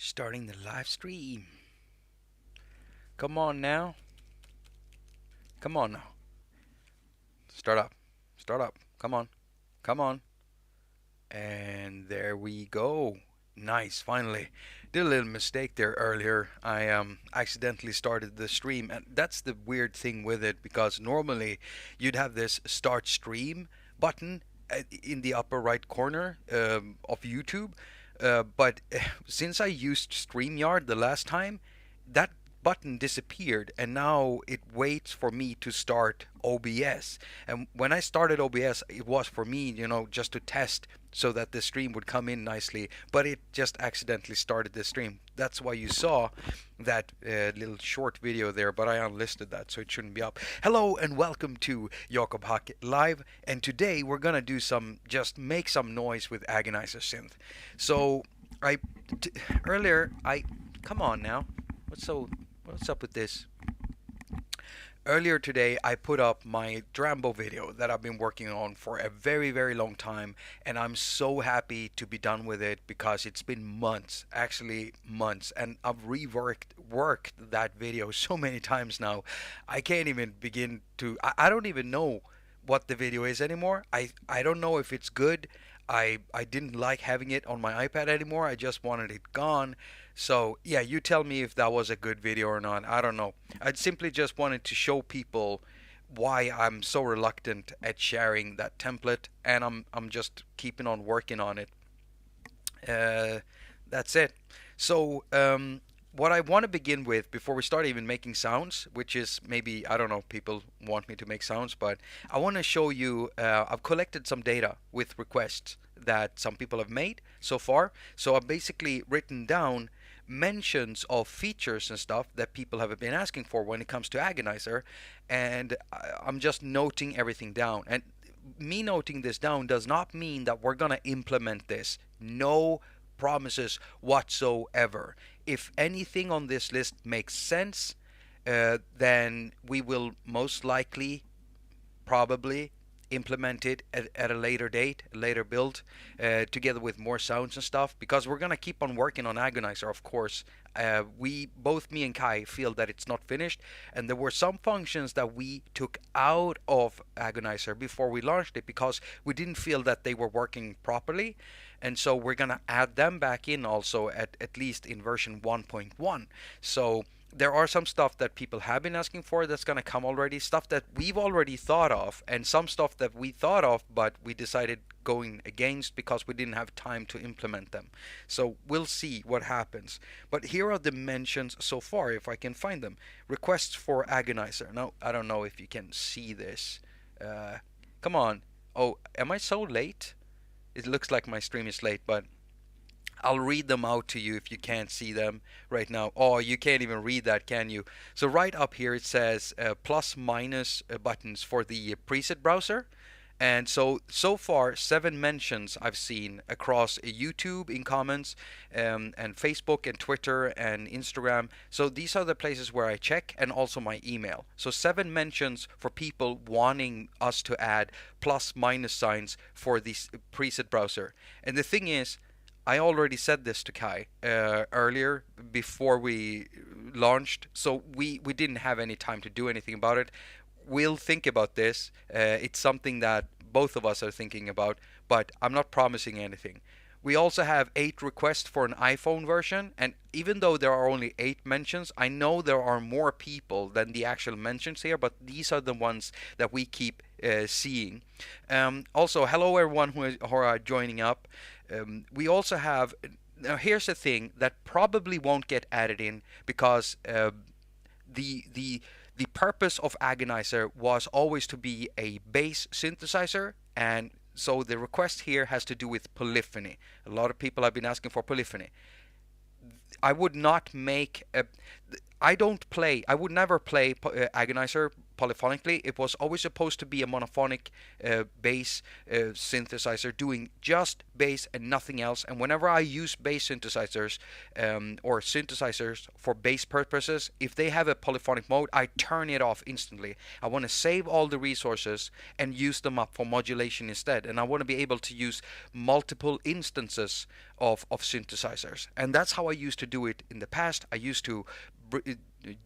Starting the live stream. Come on now. Come on now. Start up. Start up. Come on. Come on. And there we go. Nice, finally. Did a little mistake there earlier. I accidentally started the stream, and that's the weird thing with it because normally you'd have this start stream button in the upper right corner of YouTube. But since I used StreamYard the last time, that button disappeared, and now it waits for me to start OBS. And when I started OBS, it was for me, just to test so that the stream would come in nicely, but it just accidentally started the stream. That's why you saw that little short video there, but I unlisted that, so it shouldn't be up. Hello and welcome to Jakob haQ Live, and today we're gonna do just make some noise with Agonizer synth. So earlier come on now, what's up with this? Earlier today, I put up my Drambo video that I've been working on for a very, very long time, and I'm so happy to be done with it because it's been months, actually months, and I've worked that video so many times now. I can't even begin to. I don't even know what the video is anymore. I don't know if it's good. I didn't like having it on my iPad anymore. I just wanted it gone. So yeah, you tell me if that was a good video or not. I don't know. I simply just wanted to show people why I'm so reluctant at sharing that template, and I'm just keeping on working on it. Uh, that's it. So what I want to begin with before we start even making sounds, which is maybe, I don't know, people want me to make sounds, but I want to show you, I've collected some data with requests that some people have made so far. So I've basically written down mentions of features and stuff that people have been asking for when it comes to Agonizer, and I'm just noting everything down. And me noting this down does not mean that we're gonna implement this. No promises whatsoever. If anything on this list makes sense, then we will most likely, probably, implement it at a later date, a later build, together with more sounds and stuff, because we're gonna keep on working on Agonizer, of course. We both, me and Kai, feel that it's not finished, and there were some functions that we took out of Agonizer before we launched it because we didn't feel that they were working properly, and so we're gonna add them back in also at least in version 1.1. So there are some stuff that people have been asking for that's going to come already, stuff that we've already thought of, and some stuff that we thought of but we decided going against because we didn't have time to implement them. So we'll see what happens. But here are the mentions so far, if I can find them. Requests for Agonizer. Now, I don't know if you can see this. Come on. Oh, am I so late? It looks like my stream is late, but I'll read them out to you if you can't see them right now. Oh, you can't even read that, can you? So right up here it says plus minus buttons for the preset browser. And so far, 7 mentions I've seen across YouTube in comments, and Facebook and Twitter and Instagram. So these are the places where I check, and also my email. So 7 mentions for people wanting us to add plus minus signs for this preset browser. And the thing is, I already said this to Kai earlier before we launched, so we didn't have any time to do anything about it. We'll think about this. It's something that both of us are thinking about, but I'm not promising anything. We also have 8 requests for an iPhone version, and even though there are only 8 mentions, I know there are more people than the actual mentions here, but these are the ones that we keep seeing. Also, hello everyone who are joining up. We also have, now here's the thing that probably won't get added in because the purpose of Agonizer was always to be a bass synthesizer, and so the request here has to do with polyphony. A lot of people have been asking for polyphony. I would not make I don't play. I would never play Agonizer polyphonically. It was always supposed to be a monophonic bass synthesizer doing just bass and nothing else. And whenever I use bass synthesizers or synthesizers for bass purposes, if they have a polyphonic mode, I turn it off instantly. I want to save all the resources and use them up for modulation instead. And I want to be able to use multiple instances of synthesizers. And that's how I used to do it in the past. I used to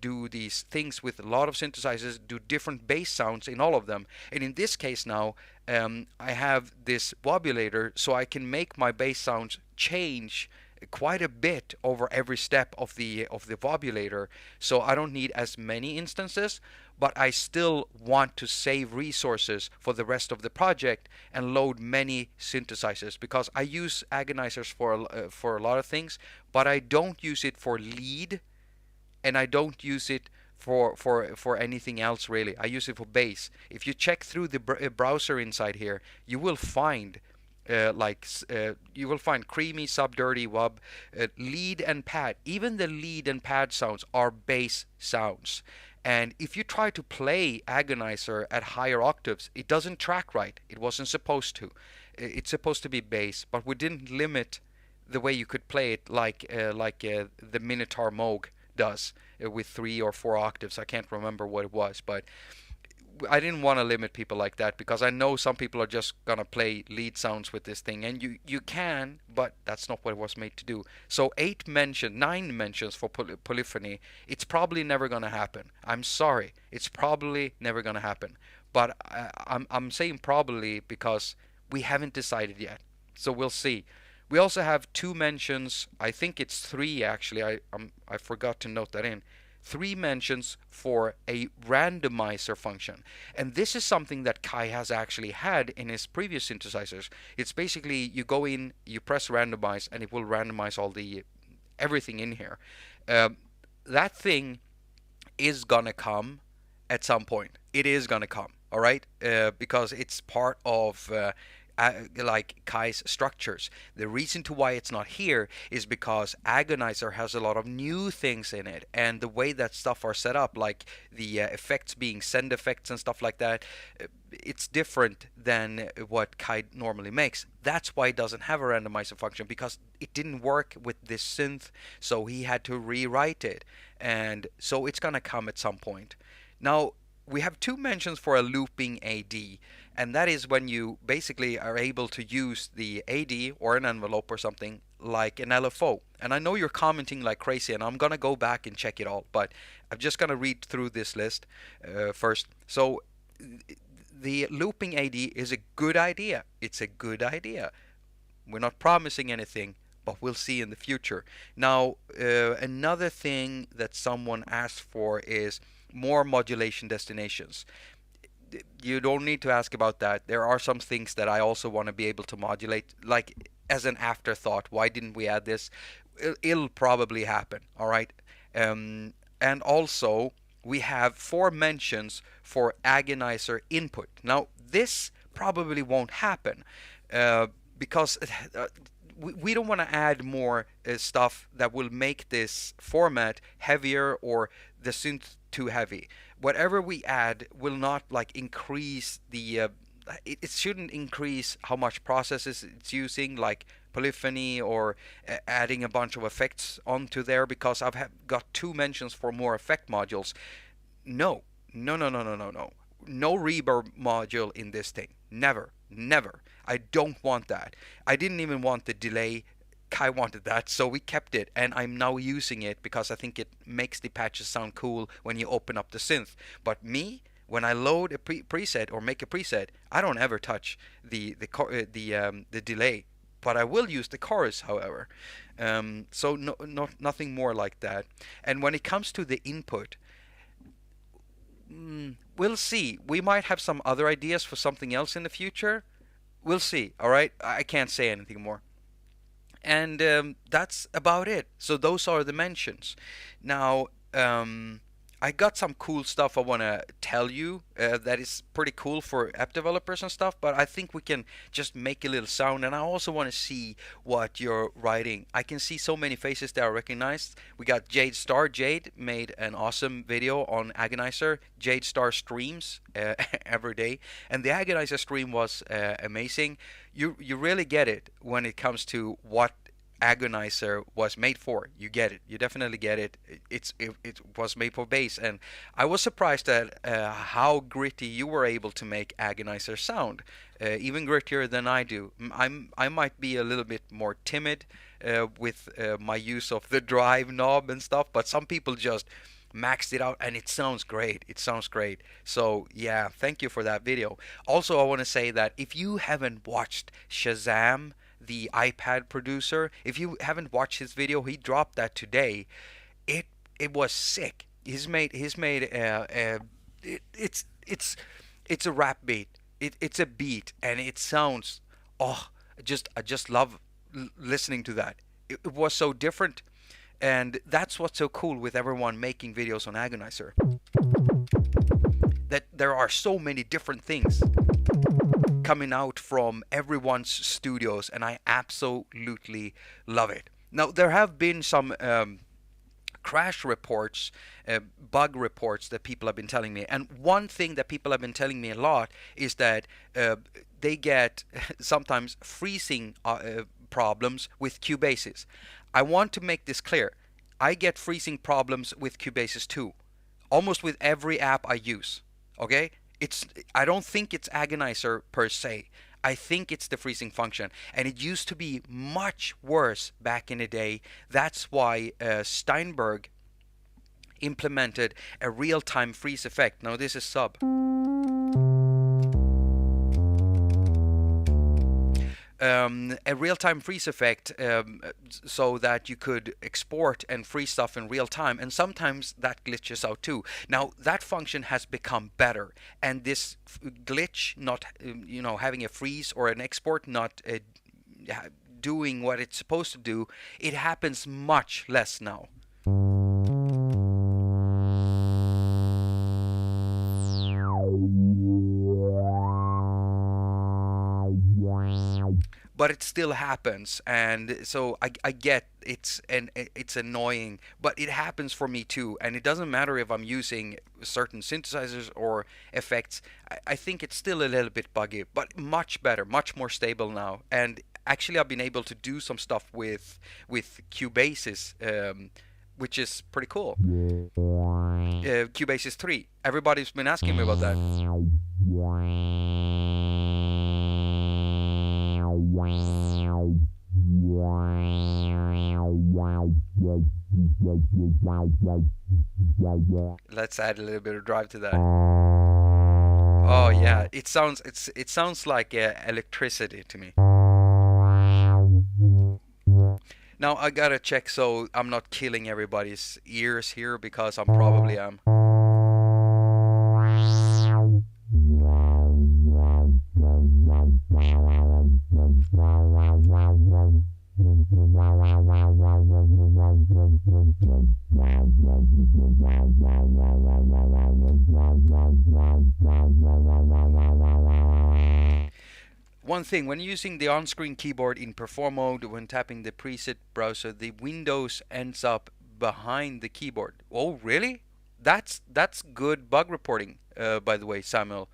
do these things with a lot of synthesizers, do different bass sounds in all of them. And in this case now, I have this wobulator, so I can make my bass sounds change quite a bit over every step of the wobulator. So I don't need as many instances, but I still want to save resources for the rest of the project and load many synthesizers, because I use agonizers for a lot of things, but I don't use it for lead, and I don't use it for anything else really. I use it for bass. If you check through the browser inside here, you will find you will find creamy, sub-dirty, wub, lead and pad. Even the lead and pad sounds are bass sounds. And if you try to play Agonizer at higher octaves, it doesn't track right. It wasn't supposed to. It's supposed to be bass, but we didn't limit the way you could play it like the Minotaur Moog does with 3 or 4 octaves. I can't remember what it was, but I didn't want to limit people like that, because I know some people are just gonna play lead sounds with this thing, and you can, but that's not what it was made to do. So 9 mentions for polyphony, it's probably never gonna happen. I'm sorry, it's probably never gonna happen. But I'm saying probably because we haven't decided yet. So we'll see. We also have 2 mentions. I think it's 3 actually. I forgot to note that in. 3 mentions for a randomizer function. And this is something that Kai has actually had in his previous synthesizers. It's basically you go in, you press randomize, and it will randomize everything in here. That thing is gonna come at some point. It is gonna come, all right? Because it's part of like Kai's structures. The reason to why it's not here is because Agonizer has a lot of new things in it, and the way that stuff are set up, like the effects being send effects and stuff like that, it's different than what Kai normally makes. That's why it doesn't have a randomizer function, because it didn't work with this synth, so he had to rewrite it. And so it's gonna come at some point. Now, we have 2 mentions for a looping AD, and that is when you basically are able to use the AD or an envelope or something like an LFO. And I know you're commenting like crazy, and I'm gonna go back and check it all, but I'm just gonna read through this list first. So the looping AD is a good idea. It's a good idea. We're not promising anything, but we'll see in the future. Now, another thing that someone asked for is more modulation destinations. You don't need to ask about that. There are some things that I also want to be able to modulate, like as an afterthought. Why didn't we add this? It'll probably happen, all right? And also, we have 4 mentions for Agonizer input. Now, this probably won't happen because we don't want to add more stuff that will make this format heavier or the synth too heavy. Whatever we add will not like increase the it shouldn't increase how much processes it's using, like polyphony or adding a bunch of effects onto there, because I've got 2 mentions for more effect modules. No reverb module in this thing. Never. I don't want that. I didn't even want the delay. Kai wanted that, so we kept it, and I'm now using it because I think it makes the patches sound cool when you open up the synth. But me, when I load a preset or make a preset, I don't ever touch the delay, but I will use the chorus, however. So nothing more like that. And when it comes to the input, we'll see. We might have some other ideas for something else in the future. We'll see. All right, I can't say anything more. And that's about it. So those are the mentions. Now, I got some cool stuff I want to tell you that is pretty cool for app developers and stuff, but I think we can just make a little sound. And I also want to see what you're writing. I can see so many faces that are recognized. We got Jade Star. Jade made an awesome video on Agonizer. Jade Star streams every day, and the Agonizer stream was amazing. You really get it when it comes to what Agonizer was made for. You get it. You definitely get it. It was made for bass, and I was surprised at how gritty you were able to make Agonizer sound, even grittier than I do. I might be a little bit more timid with my use of the drive knob and stuff, but some people just maxed it out and it sounds great. It sounds great. So yeah, thank you for that video. Also, I want to say that if you haven't watched Shazam, the iPad producer, if you haven't watched his video, he dropped that today. It it was sick. He's made it's a rap beat. It's a beat and it sounds, oh, I just love listening to that. It was so different, and that's what's so cool with everyone making videos on Agonizer, that there are so many different things coming out from everyone's studios, and I absolutely love it. Now, there have been some crash reports, bug reports that people have been telling me, and one thing that people have been telling me a lot is that they get sometimes freezing problems with Cubases. I want to make this clear. I get freezing problems with Cubases too, almost with every app I use. Okay, it's I don't think it's Agonizer per se. I think it's the freezing function, and it used to be much worse back in the day. That's why Steinberg implemented a real-time freeze effect. Now this is sub. A real-time freeze effect, so that you could export and freeze stuff in real time, and sometimes that glitches out too. Now that function has become better, and this glitch, not having a freeze or an export not doing what it's supposed to do, it happens much less now. But it still happens, and so I get it's annoying, but it happens for me too, and it doesn't matter if I'm using certain synthesizers or effects. I think it's still a little bit buggy, but much better, much more stable now. And actually I've been able to do some stuff with Cubases, which is pretty cool. Cubases 3, everybody's been asking me about that. Let's add a little bit of drive to that. Oh yeah, it sounds like electricity to me. Now I gotta check so I'm not killing everybody's ears here, because I'm probably am. One thing, when using the on-screen keyboard in perform mode, when tapping the preset browser, the Windows ends up behind the keyboard. Oh, really? That's good bug reporting, by the way, Samuel.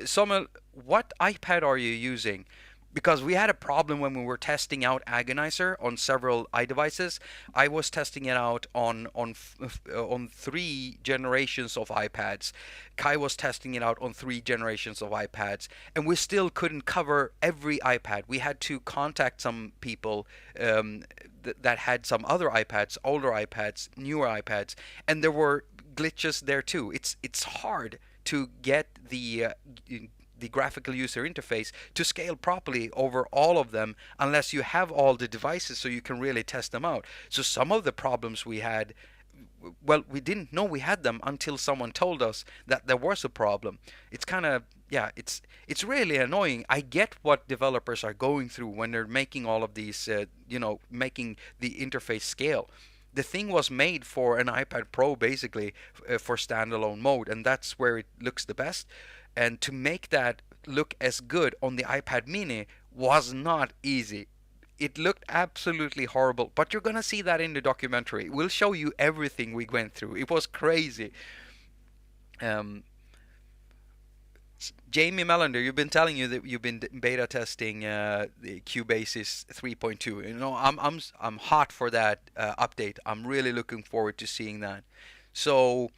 Samuel, what iPad are you using? Because we had a problem when we were testing out Agonizer on several iDevices. I was testing it out on 3 generations of iPads. Kai was testing it out on 3 generations of iPads, and we still couldn't cover every iPad. We had to contact some people that had some other iPads, older iPads, newer iPads, and there were glitches there too. It's hard to get the graphical user interface to scale properly over all of them unless you have all the devices so you can really test them out. So some of the problems we had, well, we didn't know we had them until someone told us that there was a problem. It's kind of, yeah, it's really annoying. I get what developers are going through when they're making all of these, making the interface scale. The thing was made for an iPad Pro, basically, for standalone mode, and that's where it looks the best. And to make that look as good on the iPad mini was not easy. It looked absolutely horrible, but you're gonna see that in the documentary. We'll show you everything we went through. It was crazy. Um, Jamie Melander, you've been telling you that you've been beta testing the Cubasis 3.2. You know, I'm hot for that update. I'm really looking forward to seeing that. So,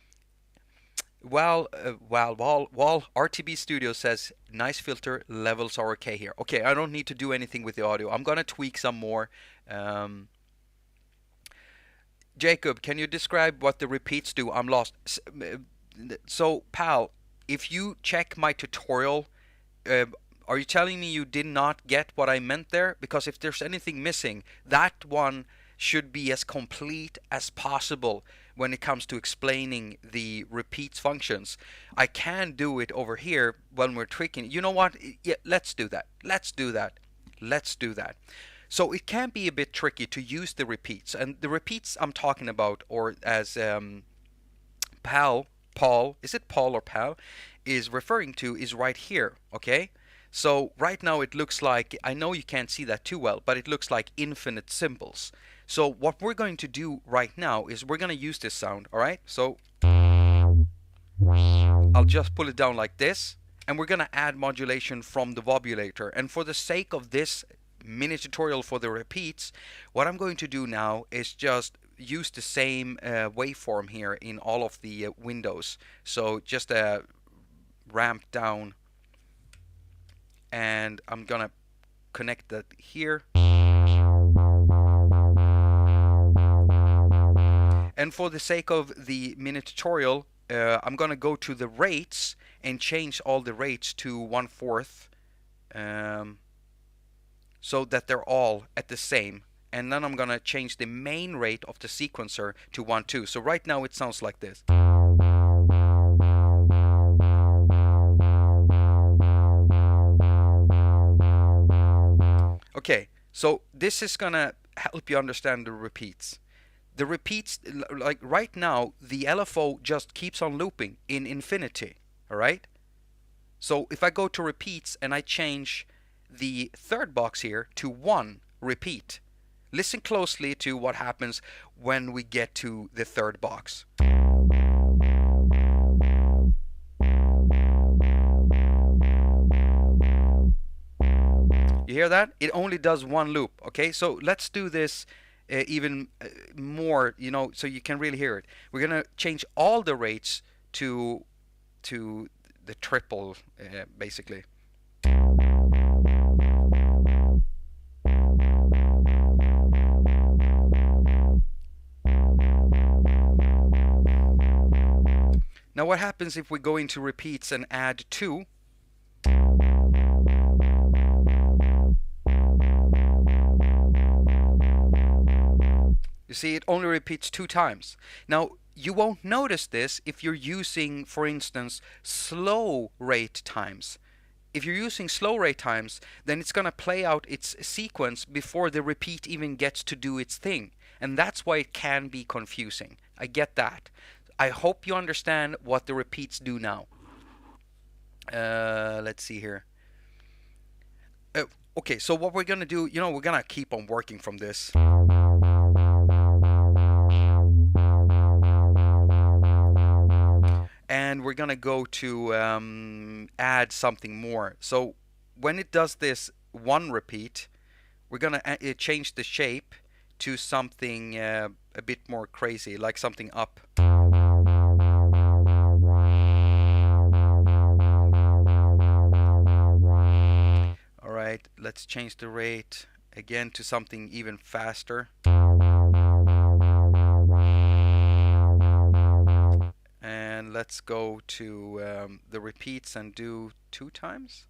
while RTB Studio says nice filter, levels are okay here. Okay, I don't need to do anything with the audio. I'm gonna tweak some more. Um, Jacob, can you describe what the repeats do? I'm lost. So, pal, if you check my tutorial, uh, are you telling me you did not get what I meant there? Because if there's anything missing, that one should be as complete as possible when it comes to explaining the repeats functions. I can do it over here when we're tweaking. You know what? Yeah, let's do that. Let's do that. Let's do that. So it can be a bit tricky to use the repeats, and the repeats I'm talking about, or as Paul, is it Paul or Pal, is referring to, is right here, okay? So right now it looks like, I know you can't see that too well, but it looks like infinite symbols. So what we're going to do right now is we're going to use this sound, all right? So I'll just pull it down like this, and we're going to add modulation from the wobulator. And for the sake of this mini tutorial for the repeats, what I'm going to do now is just use the same waveform here in all of the windows. So just a ramp down, and I'm gonna connect that here. And for the sake of the mini tutorial, I'm gonna go to the rates and change all the rates to 1/4, so that they're all at the same. And then I'm gonna change the main rate of the sequencer to 1/2. So right now it sounds like this. Okay, so this is gonna help you understand the repeats. The repeats, like right now, the LFO just keeps on looping in infinity, all right? So if I go to repeats and I change the third box here to 1 repeat, listen closely to what happens when we get to the third box. You hear that? It only does 1 loop, okay? So let's do this even more, you know, so you can really hear it. We're gonna change all the rates to the triple, basically. Now what happens if we go into repeats and add 2? You see, it only repeats 2 times. Now, you won't notice this if you're using, for instance, slow rate times. If you're using slow rate times, then it's going to play out its sequence before the repeat even gets to do its thing. And that's why it can be confusing. I get that. I hope you understand what the repeats do now. Let's see here. Okay, so what we're going to do, you know, we're going to keep on working from this. And we're gonna go to add something more. So when it does this 1 repeat, we're gonna change the shape to something a bit more crazy, like something up. All right, let's change the rate again to something even faster. And let's go to the repeats and do 2 times.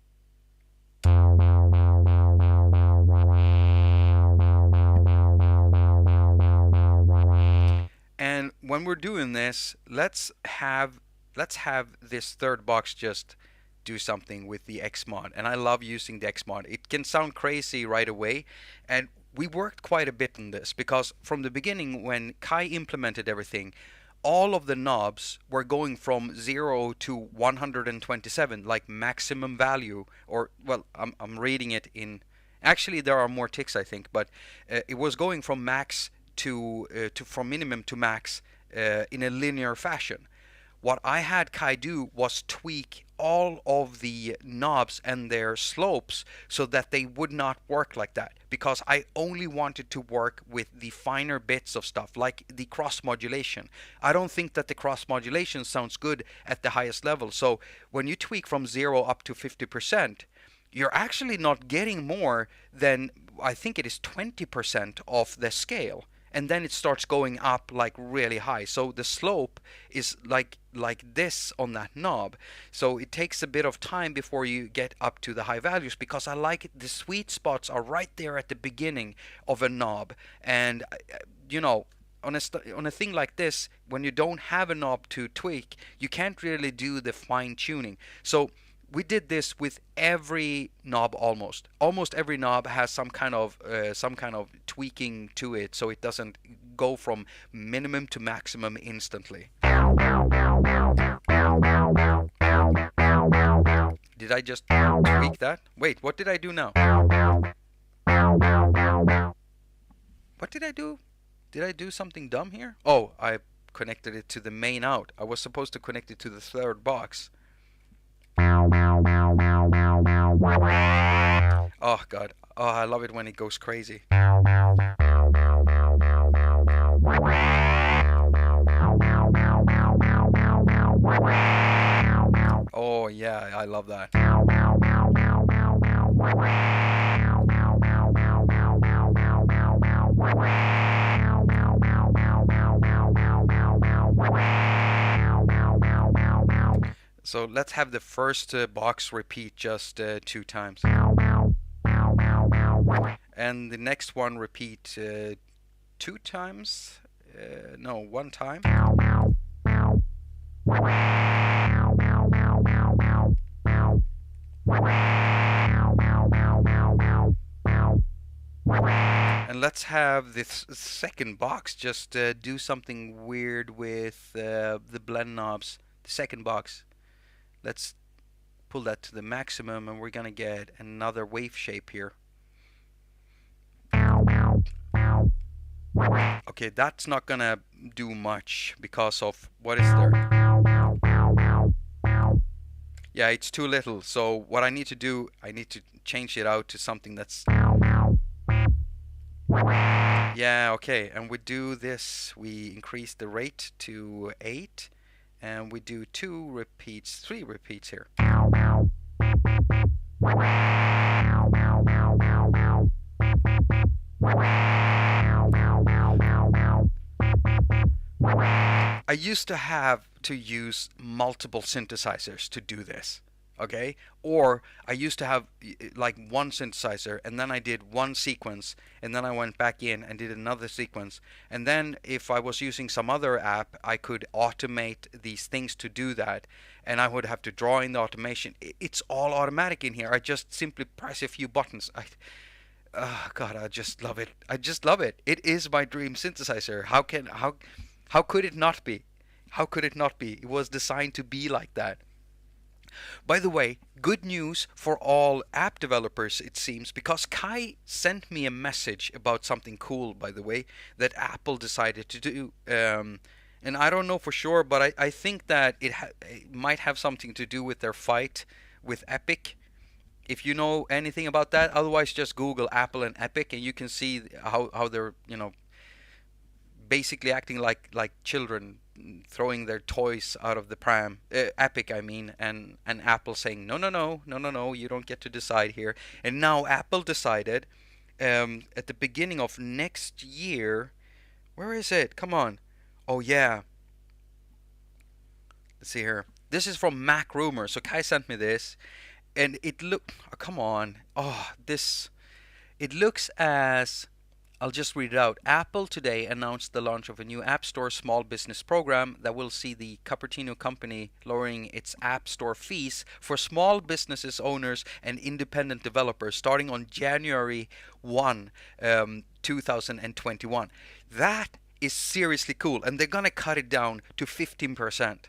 And when we're doing this, let's have this third box just do something with the X mod. And I love using the X mod. It can sound crazy right away, and we worked quite a bit on this because from the beginning, when Kai implemented everything, all of the knobs were going from 0 to 127, like maximum value. Or, well, I'm reading it in. Actually, there are more ticks, I think, but it was going from max to from minimum to max in a linear fashion. What I had Kai do was tweak all of the knobs and their slopes so that they would not work like that, because I only wanted to work with the finer bits of stuff like the cross modulation. I don't think that the cross modulation sounds good at the highest level. So when you tweak from 0 up to 50%, you're actually not getting more than, I think it is 20% of the scale, and then it starts going up like really high. So the slope is like this on that knob. So it takes a bit of time before you get up to the high values, because I like it, the sweet spots are right there at the beginning of a knob. And you know, on a thing like this, when you don't have a knob to tweak, you can't really do the fine tuning. So we did this with every knob almost. Almost every knob has some kind of tweaking to it, so it doesn't go from minimum to maximum instantly. Did I just tweak that? Wait, what did I do now? What did I do? Did I do something dumb here? Oh, I connected it to the main out. I was supposed to connect it to the third box. Oh god. Oh, I love it when it goes crazy. Oh yeah, I love that. So let's have the first box repeat just 2 times. And the next one repeat 2 times. No, 1 time. And let's have this second box just do something weird with the blend knobs. The second box. Let's pull that to the maximum, and we're gonna get another wave shape here. Okay, that's not gonna do much because of what is there? Yeah, it's too little. So what I need to do, I need to change it out to something that's... Yeah, okay, and we do this. We increase the rate to 8, and we do 2 repeats, 3 repeats here. I used to have to use multiple synthesizers to do this, okay? Or I used to have like one synthesizer, and then I did one sequence, and then I went back in and did another sequence. And then if I was using some other app, I could automate these things to do that, and I would have to draw in the automation. It's all automatic in here. I just simply press a few buttons. Oh God, I just love it. I just love it. It is my dream synthesizer. How could it not be? How could it not be? It was designed to be like that. By the way, good news for all app developers, it seems, because Kai sent me a message about something cool, by the way, that Apple decided to do. And I don't know for sure, but I think that it might have something to do with their fight with Epic. If you know anything about that, otherwise just Google Apple and Epic, and you can see how they're, basically acting like children, throwing their toys out of the pram. Epic, I mean, and Apple saying no, you don't get to decide here. And now Apple decided at the beginning of next year. Where is it? Come on. Oh yeah. Let's see here. This is from Mac Rumor. So Kai sent me this, and it look. Oh, come on. Oh, this. It looks as I'll just read it out. Apple today announced the launch of a new App Store small business program that will see the Cupertino company lowering its App Store fees for small businesses owners and independent developers starting on January 1, 2021. That is seriously cool, and they're gonna cut it down to 15%.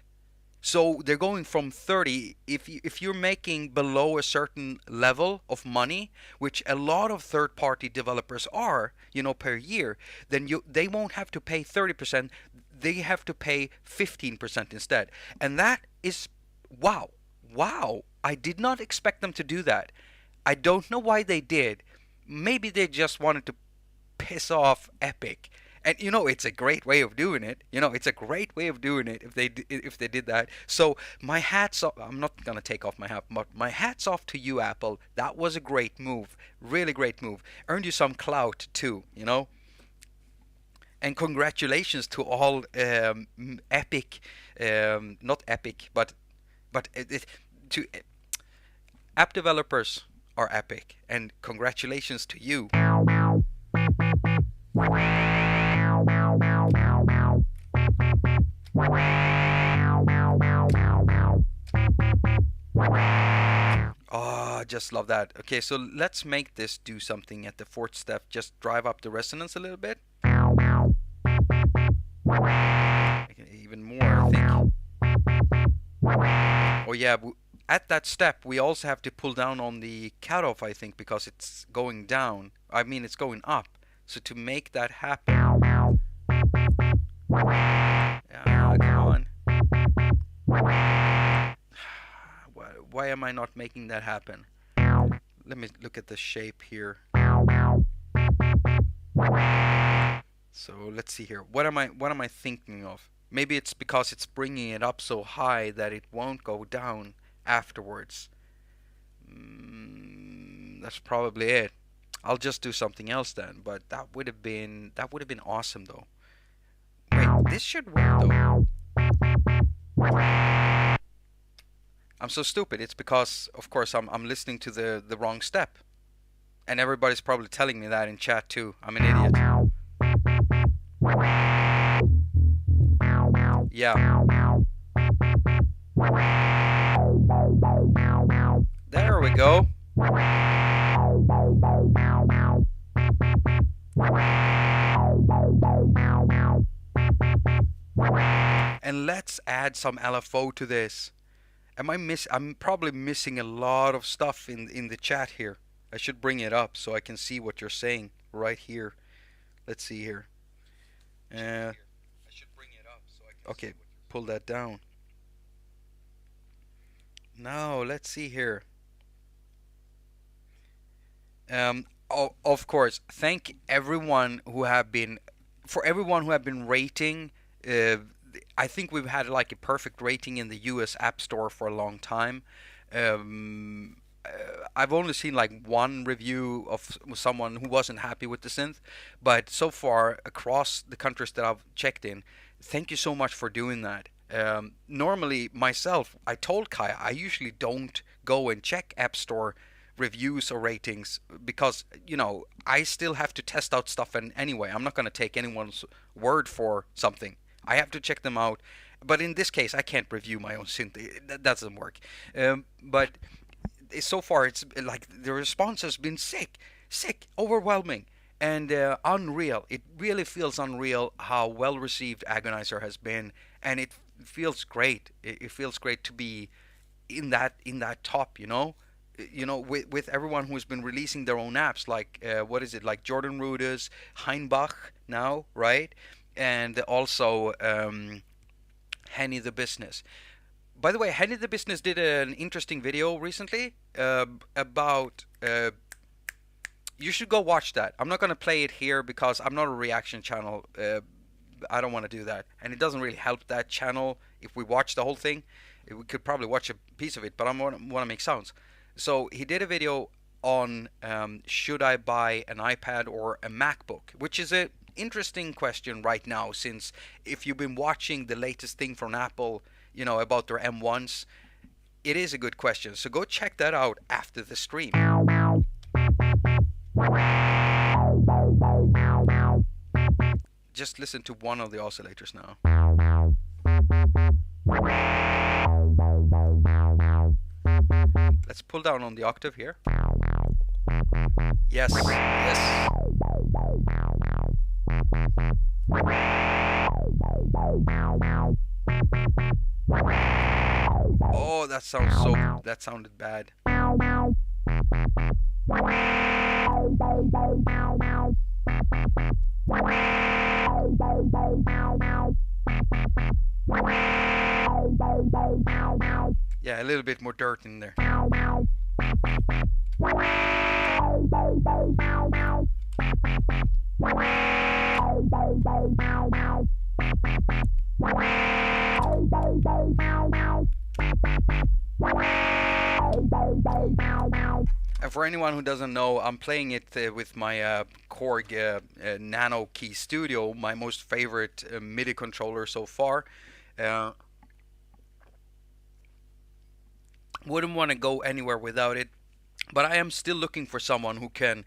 So they're going from 30. If you're making below a certain level of money, which a lot of third-party developers are, per year, then they won't have to pay 30%. They have to pay 15% instead. And that is wow. Wow. I did not expect them to do that. I don't know why they did. Maybe they just wanted to piss off Epic. And it's a great way of doing it. It's a great way of doing it if they did that. So my hats off. I'm not gonna take off my hat, but my hats off to you, Apple. That was a great move, really great move. Earned you some clout too. And congratulations to all Epic, not Epic, but to app developers are Epic, and congratulations to you. Oh, I just love that. Okay, so let's make this do something at the fourth step. Just drive up the resonance a little bit. Even more, I think. Oh yeah, at that step we also have to pull down on the cutoff, I think, because it's going down. I mean, it's going up. So to make that happen, yeah, come on. Why am I not making that happen? Let me look at the shape here. So let's see here. What am I thinking of? Maybe it's because it's bringing it up so high that it won't go down afterwards. That's probably it. I'll just do something else then. But that would have been awesome though. Wait, this should work though. I'm so stupid. It's because, of course, I'm listening to the wrong step, and everybody's probably telling me that in chat too. I'm an idiot. Yeah. There we go. And let's add some LFO to this. I'm probably missing a lot of stuff in the chat here. I should bring it up so I can see what you're saying right here. Let's see here. Okay, pull that down. Now let's see here. Of course, thank everyone who have been rating. I think we've had like a perfect rating in the US App Store for a long time. I've only seen like one review of someone who wasn't happy with the synth, but so far across the countries that I've checked in, thank you so much for doing that. Normally myself, I told Kai, I usually don't go and check App Store reviews or ratings because I still have to test out stuff, and anyway I'm not going to take anyone's word for something. I have to check them out, but in this case I can't review my own synth. That doesn't work. But so far it's like the response has been sick, overwhelming, and unreal. It really feels unreal how well received Agonizer has been, and it feels great. It feels great to be in that top, with everyone who's been releasing their own apps, like what is it, like Jordan Rudess, Heinbach now, right? And also Henny the Business. By the way, Henny the Business did an interesting video recently about. You should go watch that. I'm not going to play it here because I'm not a reaction channel. I don't want to do that, and it doesn't really help that channel if we watch the whole thing. We could probably watch a piece of it, but I want to make sounds. So he did a video on should I buy an iPad or a MacBook, which is an interesting question right now, since if you've been watching the latest thing from Apple, about their M1s, it is a good question. So go check that out after the stream. Just listen to one of the oscillators now. Let's pull down on the octave here. Yes, yes. Oh, that sounded bad. Yeah, a little bit more dirt in there. And for anyone who doesn't know, I'm playing it with my Korg Nano Key Studio, my most favorite MIDI controller so far. Wouldn't want to go anywhere without it, but I am still looking for someone who can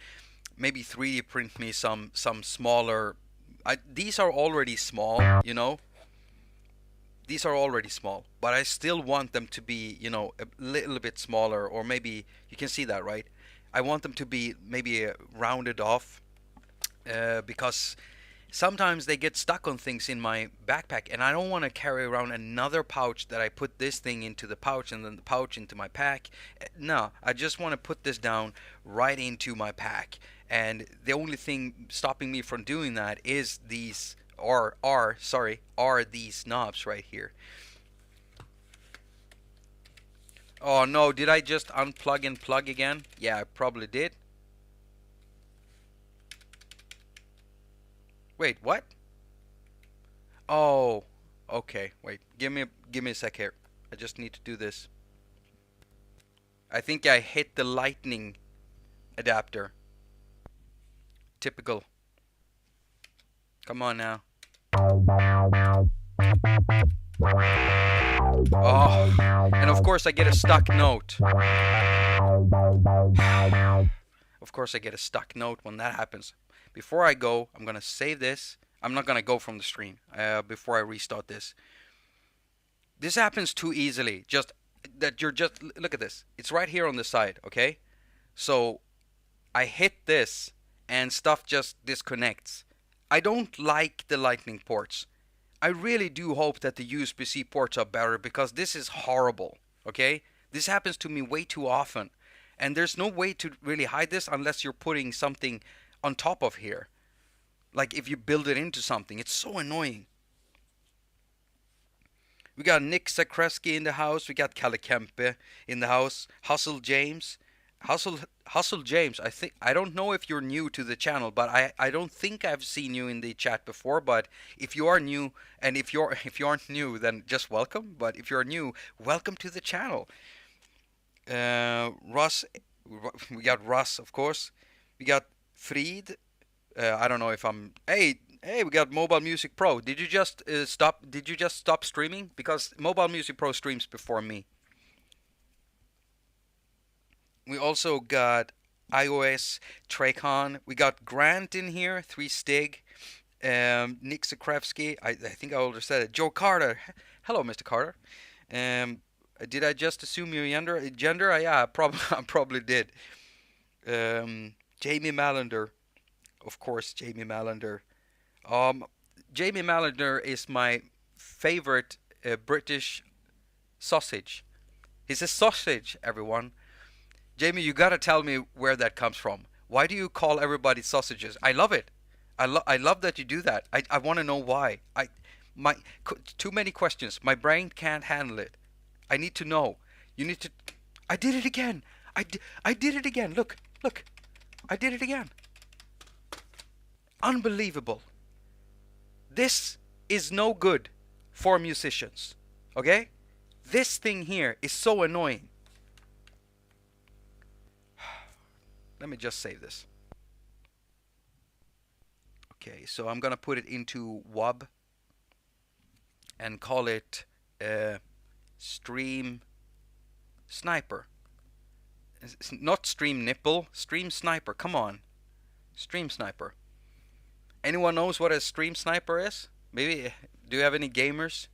maybe 3D print me some smaller. These are already small, you know. These are already small, but I still want them to be, you know, a little bit smaller, or maybe you can see that, right? I want them to be maybe rounded off, because sometimes they get stuck on things in my backpack, and I don't want to carry around another pouch that I put this thing into the pouch and then the pouch into my pack. No, I just want to put this down right into my pack, and the only thing stopping me from doing that is these are these knobs right here. Oh no, did I just unplug and plug again? Yeah, I probably did. Wait, what? Oh, okay. Wait, give me a sec here. I just need to do this. I think I hit the lightning adapter. Typical. Come on now. Oh, and of course I get a stuck note. Of course I get a stuck note when that happens. Before I go, I'm gonna save this. I'm not gonna go from the stream before I restart this. This happens too easily. Just that you're just look at this. It's right here on the side, okay? So I hit this and stuff just disconnects. I don't like the lightning ports. I really do hope that the USB-C ports are better, because this is horrible, okay? This happens to me way too often. And there's no way to really hide this unless you're putting something on top of here. Like if you build it into something. It's so annoying. We got Nick Zakreski in the house. We got Kalle Kempe in the house. Hustle James. Hustle James, I don't know if you're new to the channel, but I don't think I've seen you in the chat before. But if you are new, and if you aren't new, then just welcome. But if you're new, welcome to the channel. Russ, we got Russ, of course. We got Fried. I don't know if I'm. Hey, we got Mobile Music Pro. Did you just stop? Did you just stop streaming? Because Mobile Music Pro streams before me. We also got iOS, Traycon. We got Grant in here, 3 Stig. Nick Zakrevsky. I think I already said it. Joe Carter. Hello, Mr. Carter. Did I just assume your gender? Yeah, I probably did. Jamie Malander. Of course, Jamie Malander. Jamie Malander is my favorite British sausage. He's a sausage, everyone. Jamie, you gotta tell me where that comes from. Why do you call everybody sausages? I love it. I love that you do that. I want to know why. Too many questions. My brain can't handle it. I need to know. You need to. I did it again. I did it again. Look. I did it again. Unbelievable. This is no good for musicians. Okay? This thing here is so annoying. Let me just save this. Okay, so I'm gonna put it into WAB and call it Stream Sniper. It's not Stream Nipple, Stream Sniper. Come on, Stream Sniper. Anyone knows what a stream sniper is? Maybe, do you have any gamers?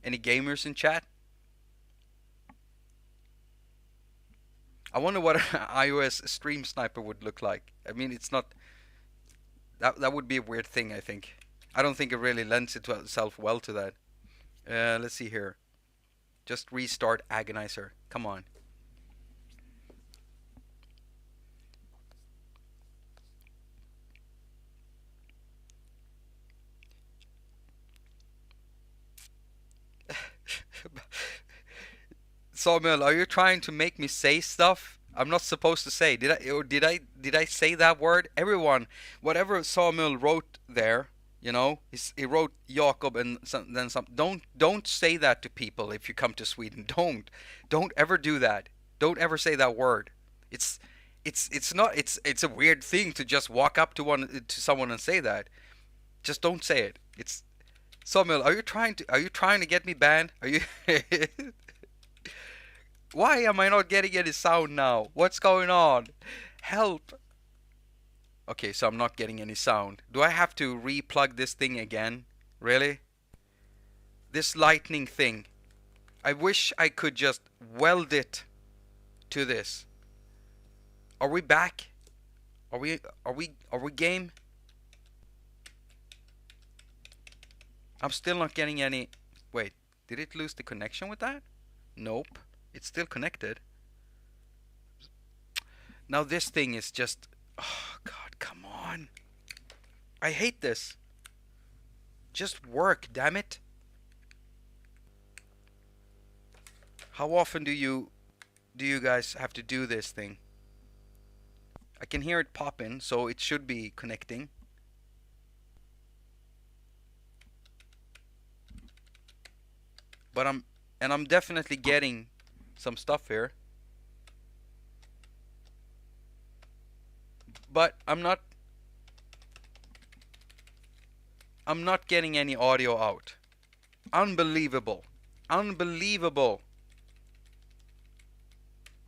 Any gamers in chat? I wonder what an iOS stream sniper would look like. I mean, it's not... That would be a weird thing, I think. I don't think it really lends itself well to that. Let's see here. Just restart Agonizer. Come on. Samuel, are you trying to make me say stuff I'm not supposed to say? Did I say that word? Everyone, whatever Samuel wrote there, you know, he wrote Jakob and then some. Don't say that to people if you come to Sweden. Don't ever do that. Don't ever say that word. It's not it's a weird thing to just walk up to someone and say that. Just don't say it. It's Samuel, are you trying to get me banned? Are you Why am I not getting any sound now? What's going on? Help. Okay, so I'm not getting any sound. Do I have to re-plug this thing again? Really? This lightning thing. I wish I could just weld it to this. Are we back? Are we game? I'm still not getting any. Wait, did it lose the connection with that? Nope. It's still connected. Now this thing is just... Oh god, come on. I hate this. Just work, damn it. How often do you guys have to do this thing? I can hear it popping, so it should be connecting. But I'm definitely getting some stuff here. But I'm not getting any audio out. Unbelievable. Unbelievable.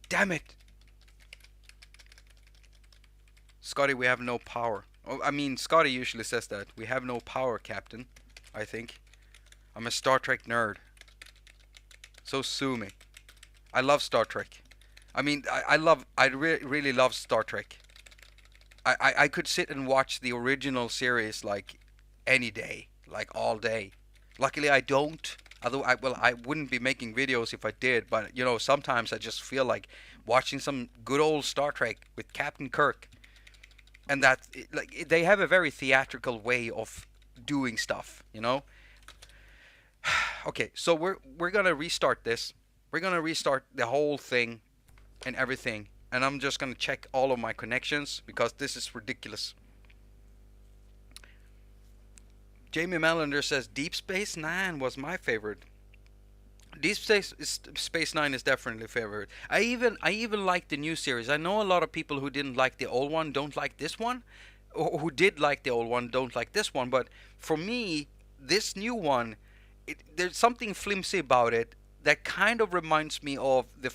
Damn it. Scotty, we have no power. Oh, I mean, Scotty usually says that. We have no power, Captain. I think. I'm a Star Trek nerd. So sue me. I love Star Trek. I mean, I really love Star Trek. I could sit and watch the original series like any day, like all day. Luckily I don't. Although I wouldn't be making videos if I did, but you know, sometimes I just feel like watching some good old Star Trek with Captain Kirk. And that, like, they have a very theatrical way of doing stuff, you know? Okay, so we're gonna restart this. We're gonna restart the whole thing and everything. And I'm just gonna check all of my connections because this is ridiculous. Jamie Melander says Deep Space Nine was my favorite. Deep Space Nine is definitely favorite. I even like the new series. I know a lot of people who didn't like the old one don't like this one, or who did like the old one don't like this one. But for me, this new one, there's something flimsy about it that kind of reminds me of the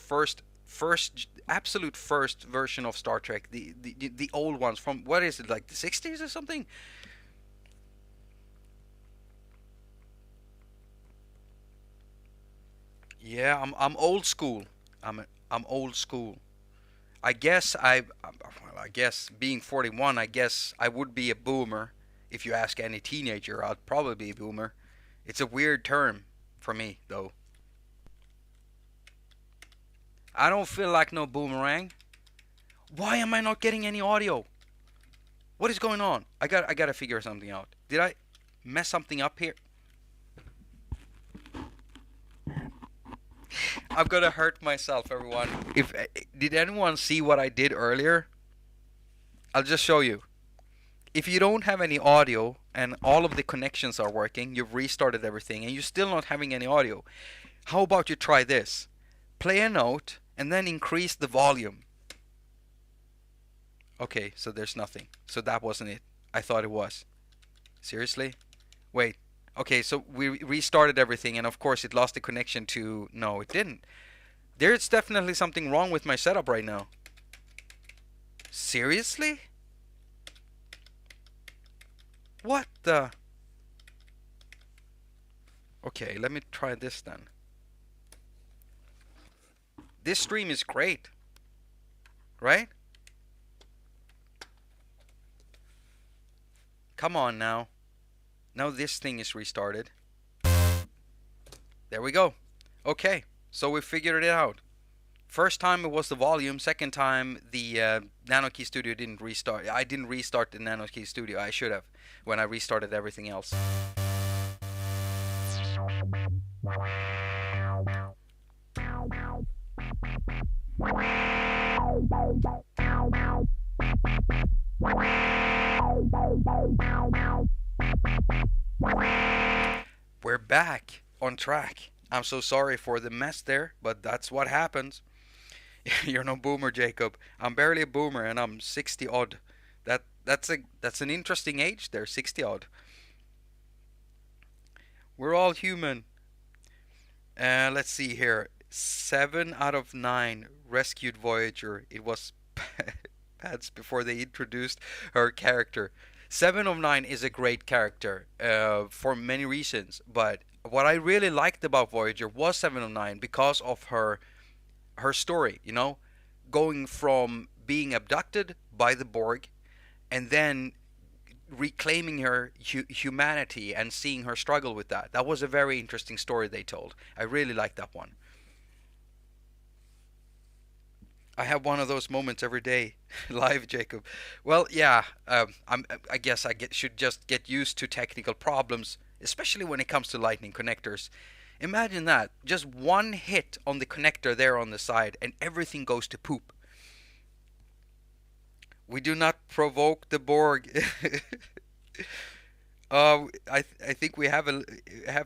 absolute first version of Star Trek, the old ones from, what is it, like the 60s or something? Yeah, I'm old school. I'm old school. I guess I guess being 41, I guess I would be a boomer. If you ask any teenager, I'd probably be a boomer. It's a weird term for me, though. I don't feel like no boomerang. Why am I not getting any audio? What is going on? I gotta figure something out. Did I mess something up here? I'm gonna hurt myself, everyone. Did anyone see what I did earlier? I'll just show you. If you don't have any audio and all of the connections are working, you've restarted everything and you're still not having any audio, how about you try this? Play a note and then increase the volume. Okay, so there's nothing. So that wasn't it. I thought it was. Seriously? Wait. Okay, so we restarted everything and of course it lost the connection to... No, it didn't. There's definitely something wrong with my setup right now. Seriously? What the? Okay, let me try this then. This stream is great, right? Come on now. Now this thing is restarted. There we go. Okay, so we figured it out. First time it was the volume. Second time the NanoKey Studio didn't restart. I didn't restart the NanoKey Studio. I should have when I restarted everything else. We're back on track. I'm so sorry for the mess there, but that's what happens. You're no boomer, Jacob. I'm barely a boomer, and I'm 60 odd. That's an interesting age there, 60 odd. We're all human. Let's see here. 7 out of 9 rescued Voyager. It was Pads before they introduced her character. 7 of 9 is a great character for many reasons, but what I really liked about Voyager was 7 of 9 because of her story, you know, going from being abducted by the Borg and then reclaiming her humanity and seeing her struggle with that. That was a very interesting story they told. I really liked that one. I have one of those moments every day, live, Jacob. Well, yeah, I guess should just get used to technical problems, especially when it comes to lightning connectors. Imagine that, just one hit on the connector there on the side, and everything goes to poop. We do not provoke the Borg. I think we have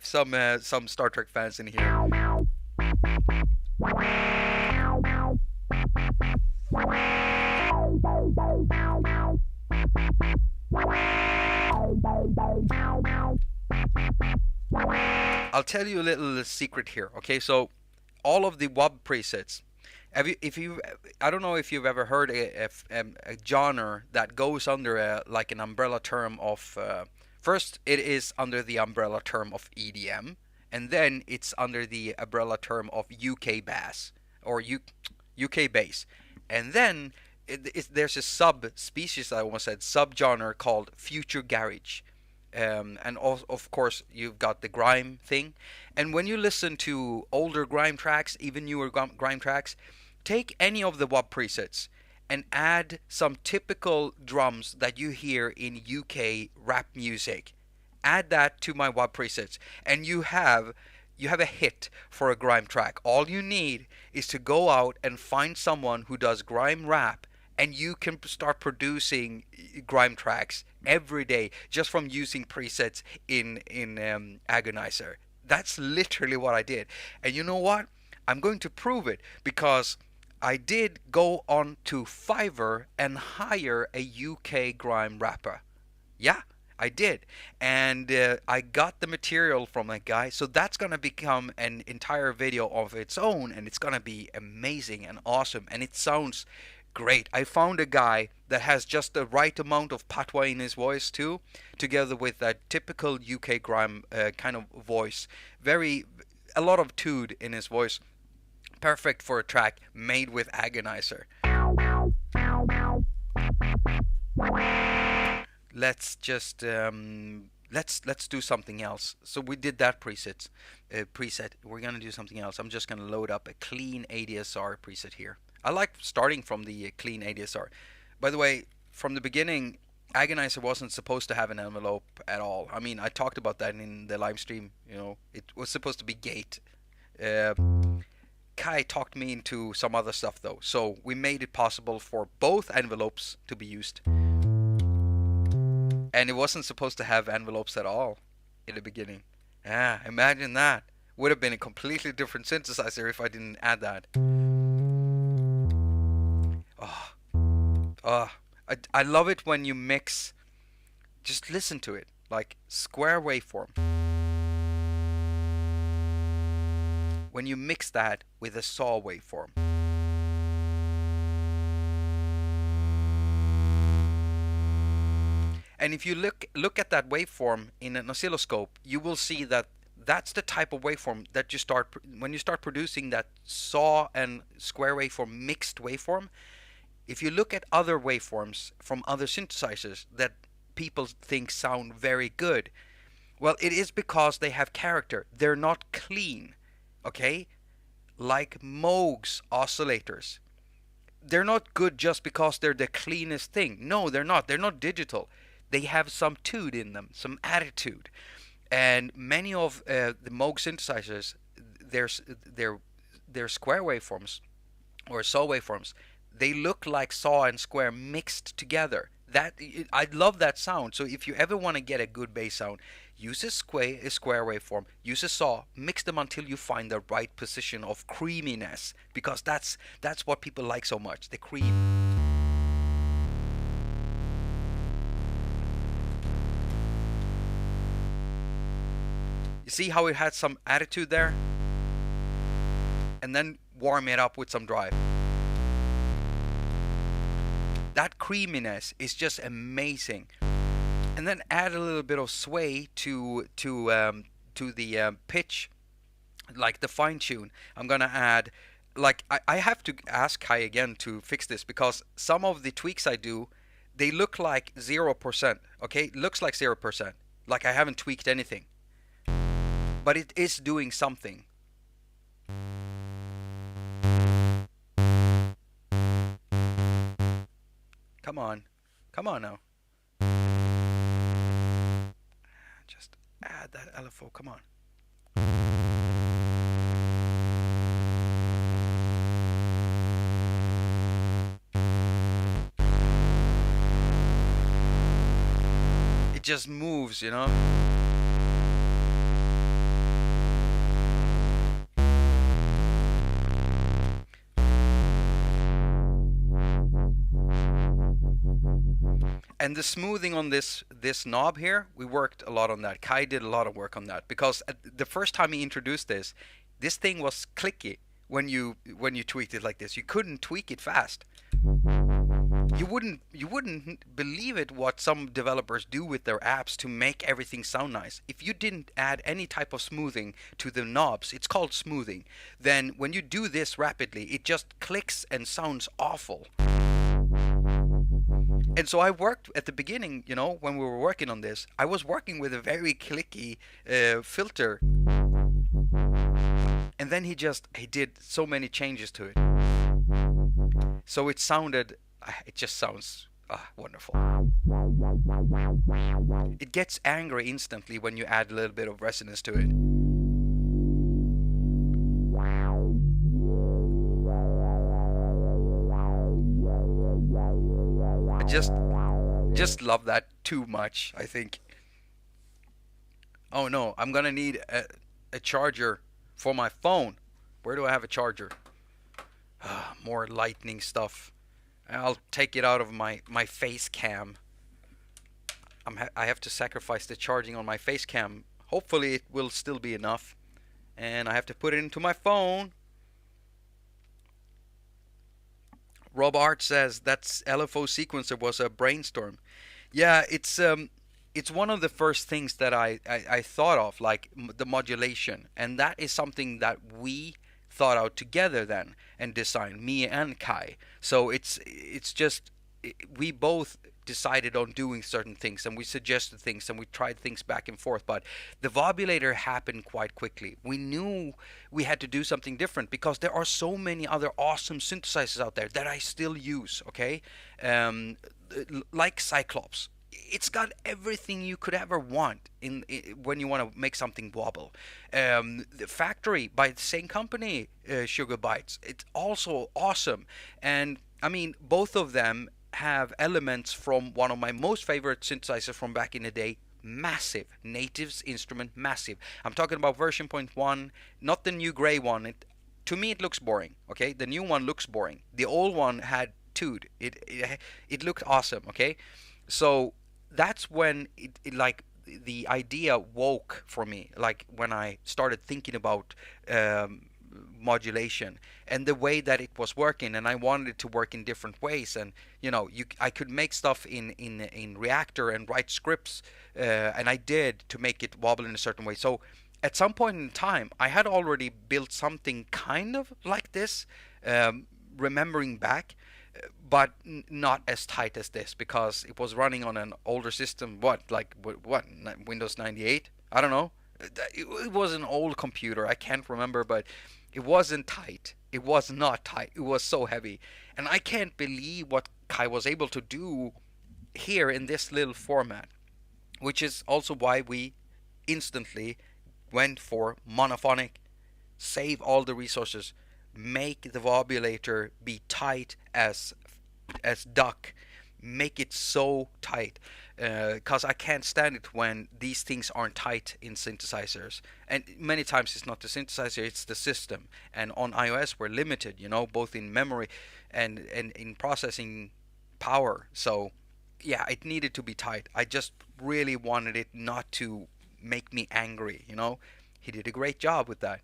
some Star Trek fans in here. I'll tell you a little secret here. Okay, so all of the WAV presets. I don't know if you've ever heard a genre that goes under like an umbrella term of. First, it is under the umbrella term of EDM, and then it's under the umbrella term of UK bass or UK bass, and then there's a subspecies, I almost said, subgenre called future garage. And also, of course, you've got the grime thing. And when you listen to older grime tracks, even newer grime tracks, take any of the WAP presets and add some typical drums that you hear in UK rap music. Add that to my WAP presets, and you have a hit for a grime track. All you need is to go out and find someone who does grime rap, and you can start producing grime tracks every day just from using presets in Agonizer. That's literally what I did. And you know what? I'm going to prove it because I did go on to Fiverr and hire a UK grime rapper. Yeah, I did. And I got the material from that guy. So that's going to become an entire video of its own, and it's going to be amazing and awesome. And it sounds great. I found a guy that has just the right amount of patois in his voice too, together with that typical UK grime kind of voice. A lot of toot in his voice. Perfect for a track made with Agonizer. Let's just let's do something else. So we did that preset. We're gonna do something else. I'm just gonna load up a clean ADSR preset here. I like starting from the clean ADSR. By the way, from the beginning, Agonizer wasn't supposed to have an envelope at all. I mean, I talked about that in the live stream. You know, it was supposed to be gate. Kai talked me into some other stuff though, so we made it possible for both envelopes to be used. And it wasn't supposed to have envelopes at all in the beginning. Yeah, imagine that. Would have been a completely different synthesizer if I didn't add that. I love it when you mix. Just listen to it, like square waveform. When you mix that with a saw waveform. And if you look at that waveform in an oscilloscope, you will see that that's the type of waveform that you start when you start producing that saw and square waveform mixed waveform. If you look at other waveforms from other synthesizers that people think sound very good, well, it is because they have character. They're not clean, okay? Like Moog's oscillators. They're not good just because they're the cleanest thing. No, they're not. They're not digital. They have some tude in them, some attitude. And many of the Moog synthesizers, their square waveforms or saw waveforms, they look like saw and square mixed together. I love that sound. So if you ever want to get a good bass sound, use a square waveform, use a saw, mix them until you find the right position of creaminess, because that's what people like so much, the cream. You see how it had some attitude there? And then warm it up with some drive. That creaminess is just amazing. And then add a little bit of sway to the pitch, like the fine tune. I'm gonna add, like I have to ask Kai again to fix this, because some of the tweaks I do, they look like 0%. Okay, looks like 0%, like I haven't tweaked anything, but it is doing something. Come on now. Just add that LFO, come on. It just moves, you know? And the smoothing on this knob here, we worked a lot on that. Kai did a lot of work on that, because the first time he introduced this thing was clicky when you tweaked it like this. You couldn't tweak it fast. You wouldn't believe it what some developers do with their apps to make everything sound nice. If you didn't add any type of smoothing to the knobs, it's called smoothing, then when you do this rapidly, it just clicks and sounds awful. And so I worked at the beginning, you know, when we were working on this, I was working with a very clicky filter. And then he did so many changes to it. So it just sounds wonderful. It gets angry instantly when you add a little bit of resonance to it. Just love that too much, I think. Oh no, I'm gonna need a charger for my phone. Where do I have a charger? More lightning stuff. I'll take it out of my face cam. I have to sacrifice the charging on my face cam. Hopefully it will still be enough. And I have to put it into my phone. Rob Art says that LFO sequencer was a brainstorm. Yeah, it's one of the first things that I thought of, like the modulation, and that is something that we thought out together then and designed, me and Kai. So it's just we both decided on doing certain things, and we suggested things, and we tried things back and forth. But the Vobulator happened quite quickly. We knew we had to do something different, because there are so many other awesome synthesizers out there that I still use, okay? Like Cyclops. It's got everything you could ever want when you want to make something wobble. The Factory by the same company, Sugar Bytes, it's also awesome. And I mean, both of them have elements from one of my most favorite synthesizers from back in the day, Massive. Native's instrument, Massive. I'm talking about version 0.1, not the new gray one. To me it looks boring, okay? The new one looks boring. The old one had tude. It looked awesome, okay? So that's when it like the idea woke for me, like when I started thinking about modulation and the way that it was working, and I wanted it to work in different ways. And I could make stuff in Reactor and write scripts, and I did, to make it wobble in a certain way. So at some point in time, I had already built something kind of like this, remembering back, but not as tight as this, because it was running on an older system. What, Windows 98? I don't know. It was an old computer. I can't remember, but it wasn't tight. It was not tight. It was so heavy. And I can't believe what Kai was able to do here in this little format, which is also why we instantly went for monophonic. Save all the resources. Make the wobulator be tight as duck. Make it so tight, because I can't stand it when these things aren't tight in synthesizers. And many times it's not the synthesizer, it's the system. And on iOS we're limited, both in memory and in processing power. So yeah, it needed to be tight. I just really wanted it not to make me angry. He did a great job with that.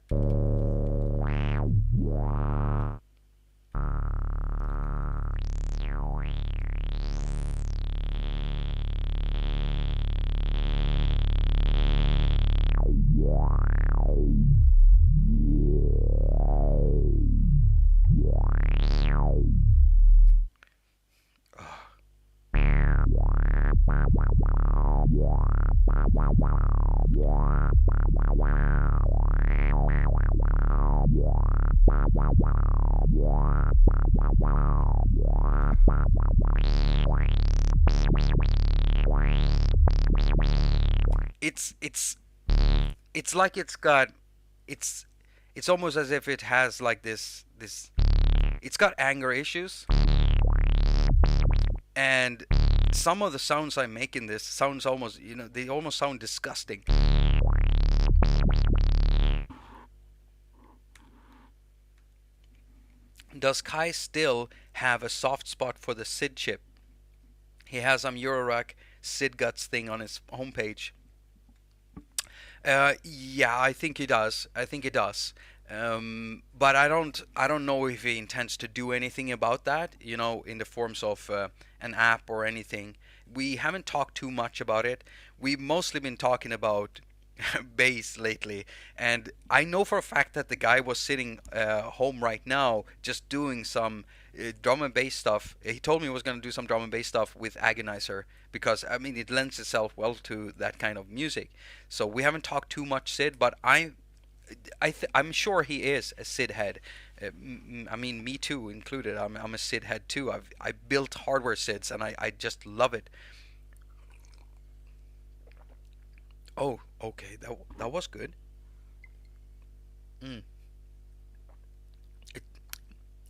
It's like it's almost as if it has like this it's got anger issues, and some of the sounds I make in this sounds almost, they almost sound disgusting. Does Kai still have a soft spot for the SID chip? He has some Eurorack SID Guts thing on his homepage. Yeah, I think he does. I think he does. But I don't know if he intends to do anything about that, in the forms of an app or anything. We haven't talked too much about it. We've mostly been talking about bass lately, and I know for a fact that the guy was sitting home right now just doing some drum and bass stuff. He told me he was going to do some drum and bass stuff with Agonizer, because I mean it lends itself well to that kind of music. So we haven't talked too much SID, but I'm sure he is a SID head. I mean, me too included. I'm a SID head too. I built hardware SIDs, and I just love it. Oh, okay, that was good. Mm. It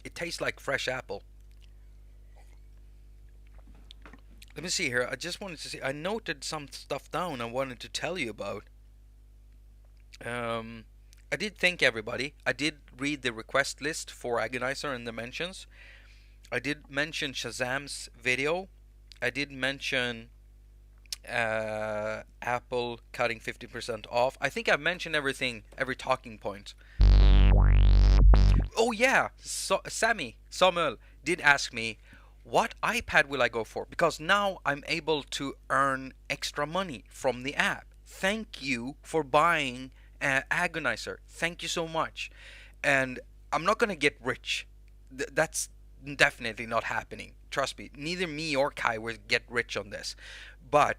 it tastes like fresh apple. Let me see here. I just wanted to see. I noted some stuff down I wanted to tell you about. Um, I did thank everybody. I did read the request list for Agonizer and the mentions. I did mention Shazam's video. I did mention Apple cutting 50% off. I think I've mentioned everything, every talking point. Oh yeah, Samuel did ask me, what iPad will I go for? Because now I'm able to earn extra money from the app. Thank you for buying Agonizer. Thank you so much. And I'm not gonna get rich. That's definitely not happening. Trust me. Neither me or Kai will get rich on this. But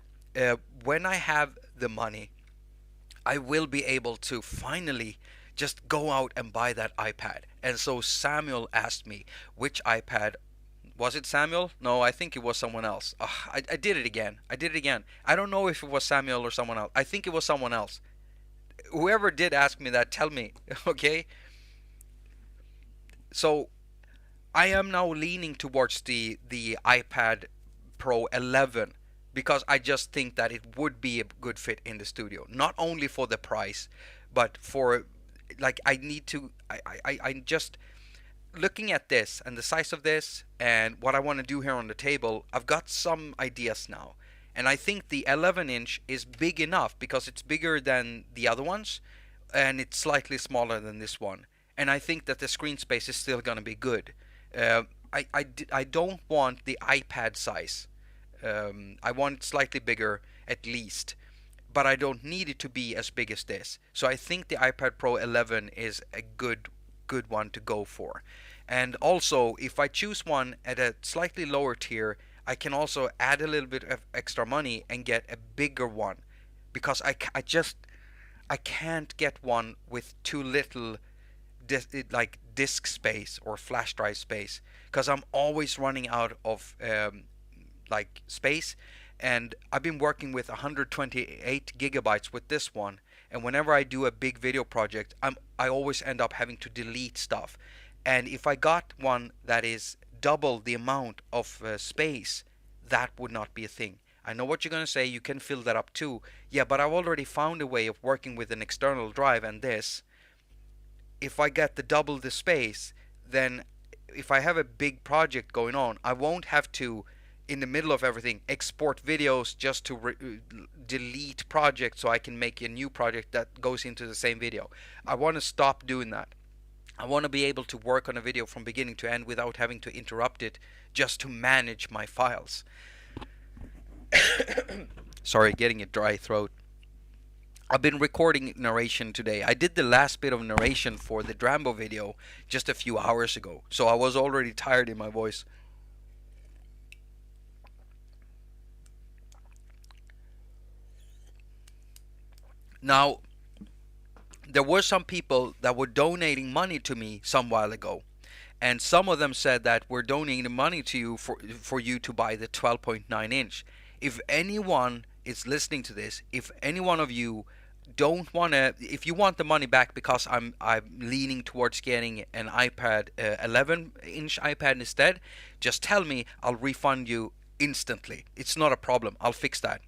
when I have the money, I will be able to finally just go out and buy that iPad. And so Samuel asked me which iPad. Was it Samuel? No, I think it was someone else. Ugh, I did it again. I did it again. I don't know if it was Samuel or someone else. I think it was someone else. Whoever did ask me that, tell me, okay? So I am now leaning towards the iPad Pro 11, because I just think that it would be a good fit in the studio. Not only for the price, but for, like, I need to I just looking at this and the size of this and what I want to do here on the table, I've got some ideas now. And I think the 11-inch is big enough because it's bigger than the other ones, and it's slightly smaller than this one. and I think that the screen space is still going to be good. I don't want the iPad size. I want it slightly bigger at least, but I don't need it to be as big as this. So I think the iPad Pro 11 is a good one to go for. And also, if I choose one at a slightly lower tier, I can also add a little bit of extra money and get a bigger one, because I can't get one with too little disk space or flash drive space, because I'm always running out of space. And I've been working with 128 gigabytes with this one, and whenever I do a big video project, I always end up having to delete stuff. And if I got one that is double the amount of space, that would not be a thing. I know what you're going to say, you can fill that up too. Yeah, but I've already found a way of working with an external drive and this. If I get the double the space, then if I have a big project going on, I won't have to, in the middle of everything, export videos just to delete projects so I can make a new project that goes into the same video. I want to stop doing that. I want to be able to work on a video from beginning to end without having to interrupt it just to manage my files. Sorry, getting a dry throat. I've been recording narration today. I did the last bit of narration for the Drambo video just a few hours ago, so I was already tired in my voice. Now, there were some people that were donating money to me some while ago, and some of them said that we're donating money to you for you to buy the 12.9 inch. If anyone is listening to this, if any one of you don't want to, if you want the money back because I'm leaning towards getting an iPad 11 inch iPad instead, just tell me. I'll refund you instantly. It's not a problem. I'll fix that.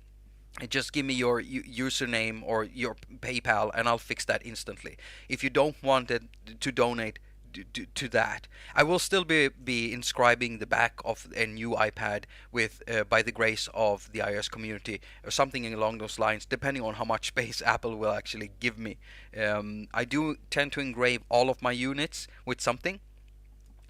And just give me your username or your PayPal and I'll fix that instantly. If you don't want it to donate to that, I will still be inscribing the back of a new iPad with by the grace of the iOS community or something along those lines, depending on how much space Apple will actually give me. I do tend to engrave all of my units with something,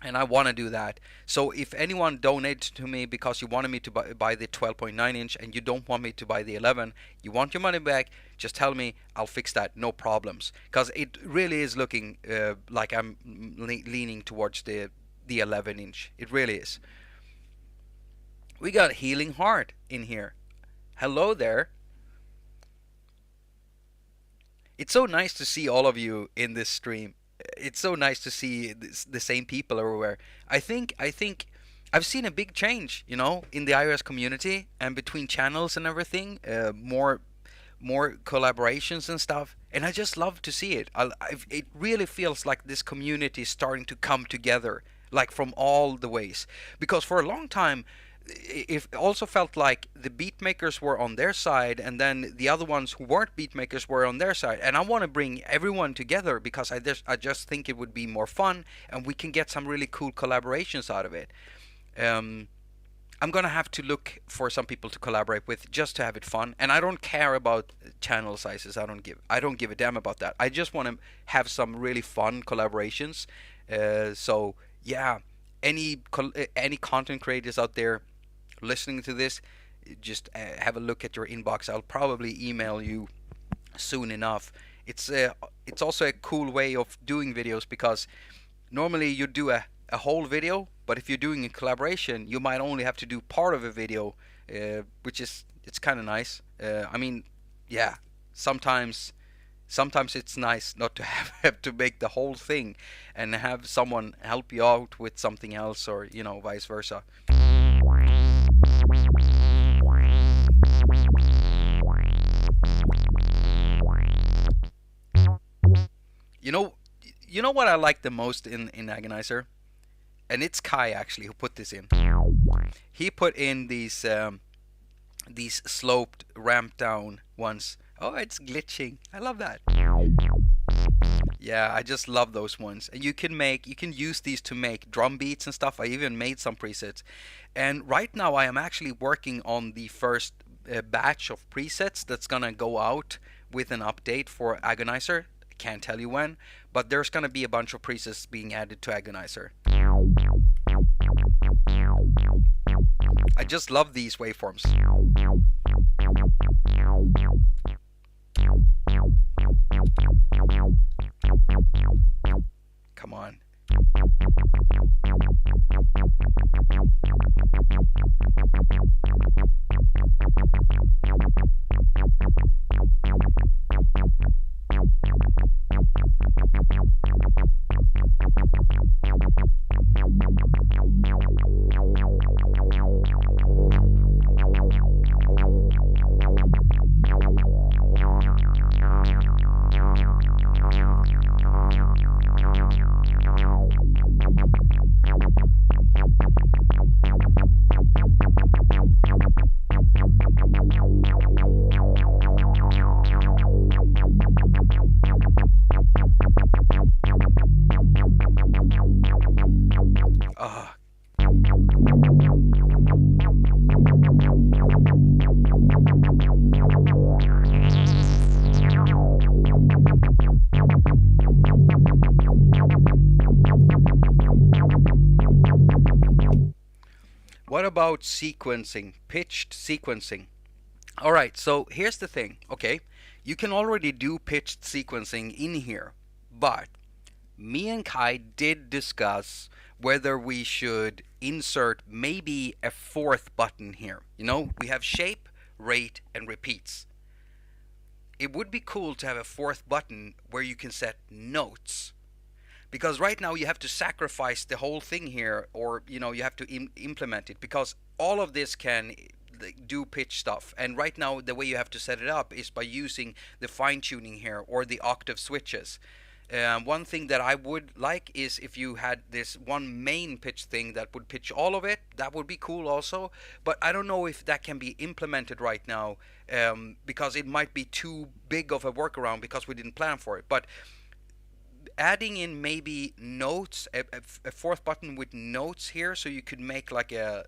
and I want to do that. So if anyone donates to me because you wanted me to buy the 12.9 inch and you don't want me to buy the 11, you want your money back, just tell me. I'll fix that, no problems, because it really is looking like I'm leaning towards the 11 inch. It really is. We got Healing Heart in here. Hello there. It's so nice to see all of you in this stream. It's so nice to see the same people everywhere. I think I've seen a big change, in the iOS community and between channels and everything. More collaborations and stuff, and I just love to see it. It really feels like this community is starting to come together, like from all the ways. Because for a long time, it also felt like the beat makers were on their side, and then the other ones who weren't beat makers were on their side. And I want to bring everyone together because I just think it would be more fun, and we can get some really cool collaborations out of it. I'm gonna have to look for some people to collaborate with just to have it fun, and I don't care about channel sizes. I don't give a damn about that. I just want to have some really fun collaborations. So yeah, any content creators out there listening to this, just have a look at your inbox. I'll probably email you soon enough. It's also a cool way of doing videos, because normally you do a whole video, but if you're doing a collaboration, you might only have to do part of a video, which is, it's kind of nice. I mean, yeah, sometimes it's nice not to have to make the whole thing and have someone help you out with something else, or vice versa. You know what I like the most in Agonizer? And it's Kai actually who put this in. He put in these sloped ramp down ones. Oh, it's glitching. I love that. Yeah, I just love those ones. And you can use these to make drum beats and stuff. I even made some presets. And right now I am actually working on the first batch of presets that's gonna go out with an update for Agonizer. can't tell you when, but there's gonna be a bunch of presets being added to Agonizer. I just love these waveforms. Come on. What about sequencing, pitched sequencing? All right, so here's the thing. Okay, you can already do pitched sequencing in here, but me and Kai did discuss whether we should insert maybe a fourth button here. You know, we have shape, rate, and repeats. It would be cool to have a fourth button where you can set notes. Because right now you have to sacrifice the whole thing here, or you know, you have to implement it, because all of this can do pitch stuff, and right now the way you have to set it up is by using the fine-tuning here or the octave switches. One thing that I would like is if you had this one main pitch thing that would pitch all of it. That would be cool also, but I don't know if that can be implemented right now, because it might be too big of a workaround because we didn't plan for it. But adding in maybe notes, a fourth button with notes here, so you could make like a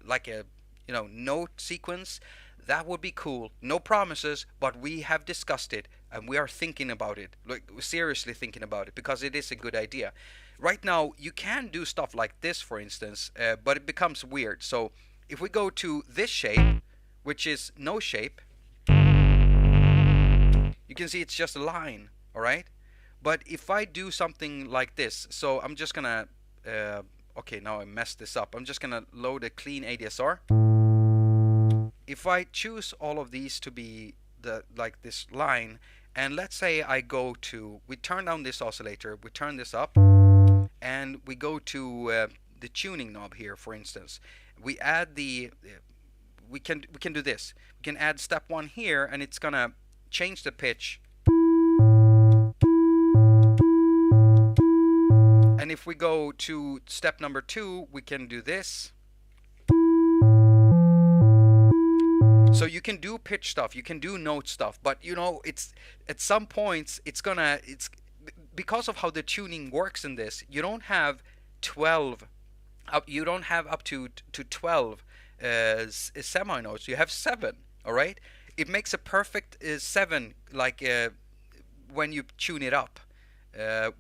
you know, note sequence, that would be cool. No promises, but we have discussed it and we are thinking about it, like seriously thinking about it, because it is a good idea. Right now you can do stuff like this, for instance, but it becomes weird. So if we go to this shape, which is no shape, you can see it's just a line. All right, but if I do something like this, so I'm just gonna okay, now I messed this up. I'm just gonna load a clean ADSR. If I choose all of these to be like this line, and let's say I go to, we turn down this oscillator, we turn this up, and we go to the tuning knob here, for instance. We add the we can do this. We can add step 1 here, and it's gonna change the pitch. And if we go to step number 2, we can do this. So you can do pitch stuff, you can do note stuff, but you know, it's at some points it's because of how the tuning works in this. You don't have 12 you don't have up to 12 semi notes. You have 7. All right, it makes a perfect 7, like when you tune it up,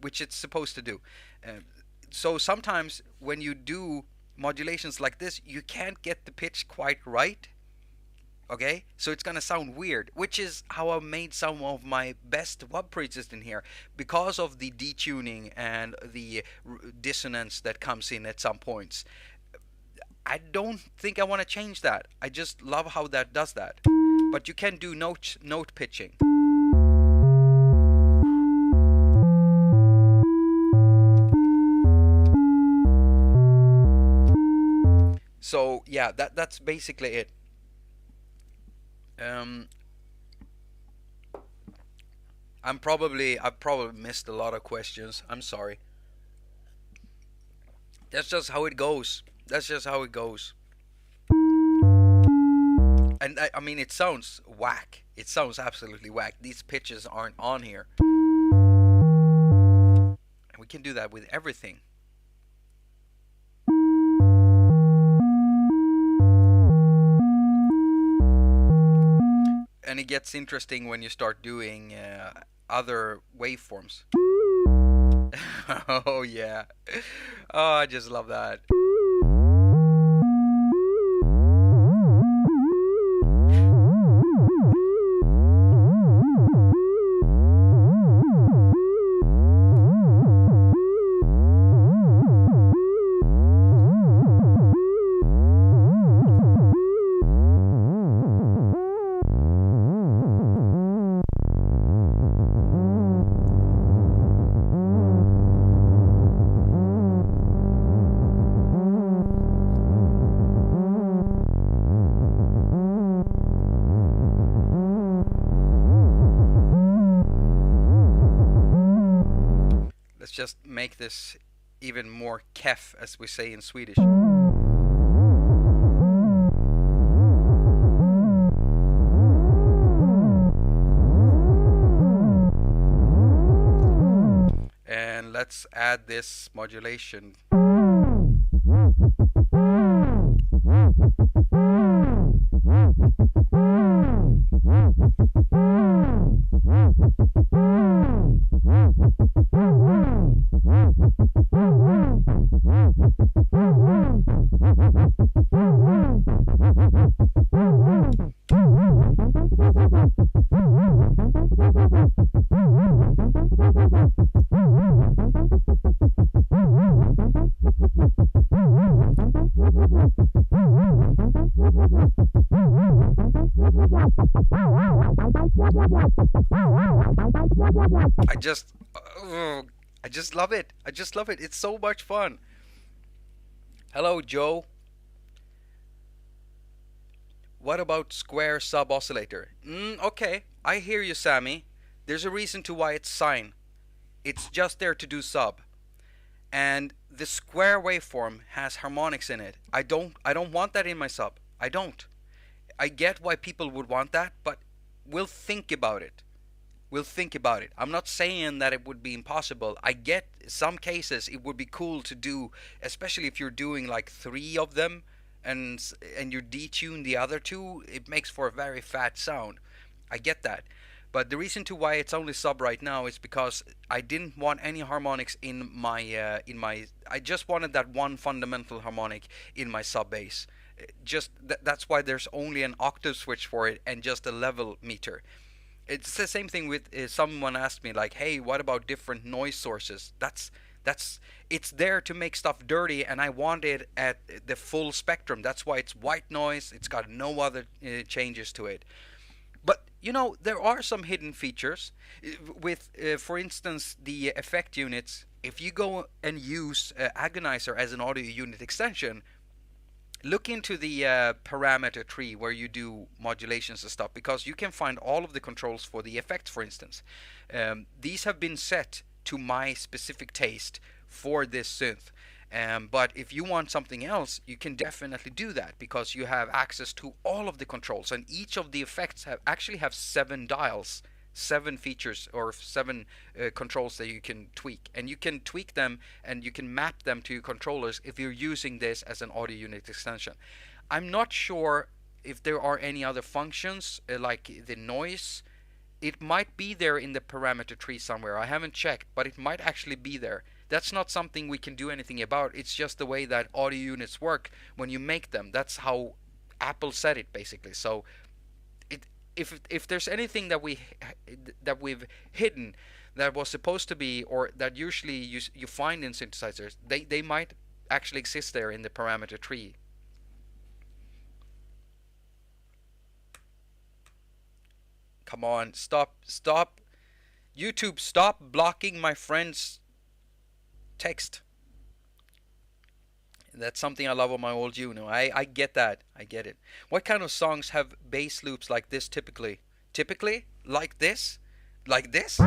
which it's supposed to do. So sometimes when you do modulations like this, you can't get the pitch quite right. Okay, so it's gonna sound weird, which is how I made some of my best web presets in here, because of the detuning and the dissonance that comes in at some points. I don't think I want to change that. I just love how that does that. But you can do note pitching. So yeah, that's basically it. I've probably missed a lot of questions. I'm sorry. That's just how it goes. That's just how it goes. And I mean, it sounds whack. It sounds absolutely whack. These pitches aren't on here. And we can do that with everything. And it gets interesting when you start doing other waveforms. Oh yeah. Oh, I just love that. Let's just make this even more kef, as we say in Swedish. And let's add this modulation. I just love it. I just love it. It's so much fun. Hello, Joe. What about square sub oscillator? Okay, I hear you, Sammy. There's a reason to why it's sine. It's just there to do sub. And the square waveform has harmonics in it. I don't want that in my sub. I don't. I get why people would want that, but we'll think about it. We'll think about it. I'm not saying that it would be impossible. I get some cases it would be cool to do, especially if you're doing like 3 of them and you detune the other 2. It makes for a very fat sound. I get that. But the reason to why it's only sub right now is because I didn't want any harmonics in my I just wanted that one fundamental harmonic in my sub bass. Just that's why there's only an octave switch for it and just a level meter. It's the same thing with someone asked me like, hey, what about different noise sources? It's there to make stuff dirty, and I want it at the full spectrum. That's why it's white noise. It's got no other changes to it. But you know, there are some hidden features with, for instance, the effect units. If you go and use Agonizer as an audio unit extension, look into the parameter tree where you do modulations and stuff, because you can find all of the controls for the effects, for instance. These have been set to my specific taste for this synth. But if you want something else, you can definitely do that, because you have access to all of the controls, and each of the effects actually have 7 dials, 7 features or 7 controls that you can tweak, and you can tweak them and you can map them to your controllers if you're using this as an audio unit extension. I'm not sure if there are any other functions like the noise. It might be there in the parameter tree somewhere. I haven't checked, but it might actually be there. That's not something we can do anything about. It's just the way that audio units work when you make them. That's how Apple said it, basically. So if there's anything that we've hidden that was supposed to be, or that usually you find in synthesizers, they might actually exist there in the parameter tree. Come on, stop YouTube, stop blocking my friend's text. That's something I love on my old Juno. I get that. I get it. What kind of songs have bass loops like this typically? Typically? Like this? Like this?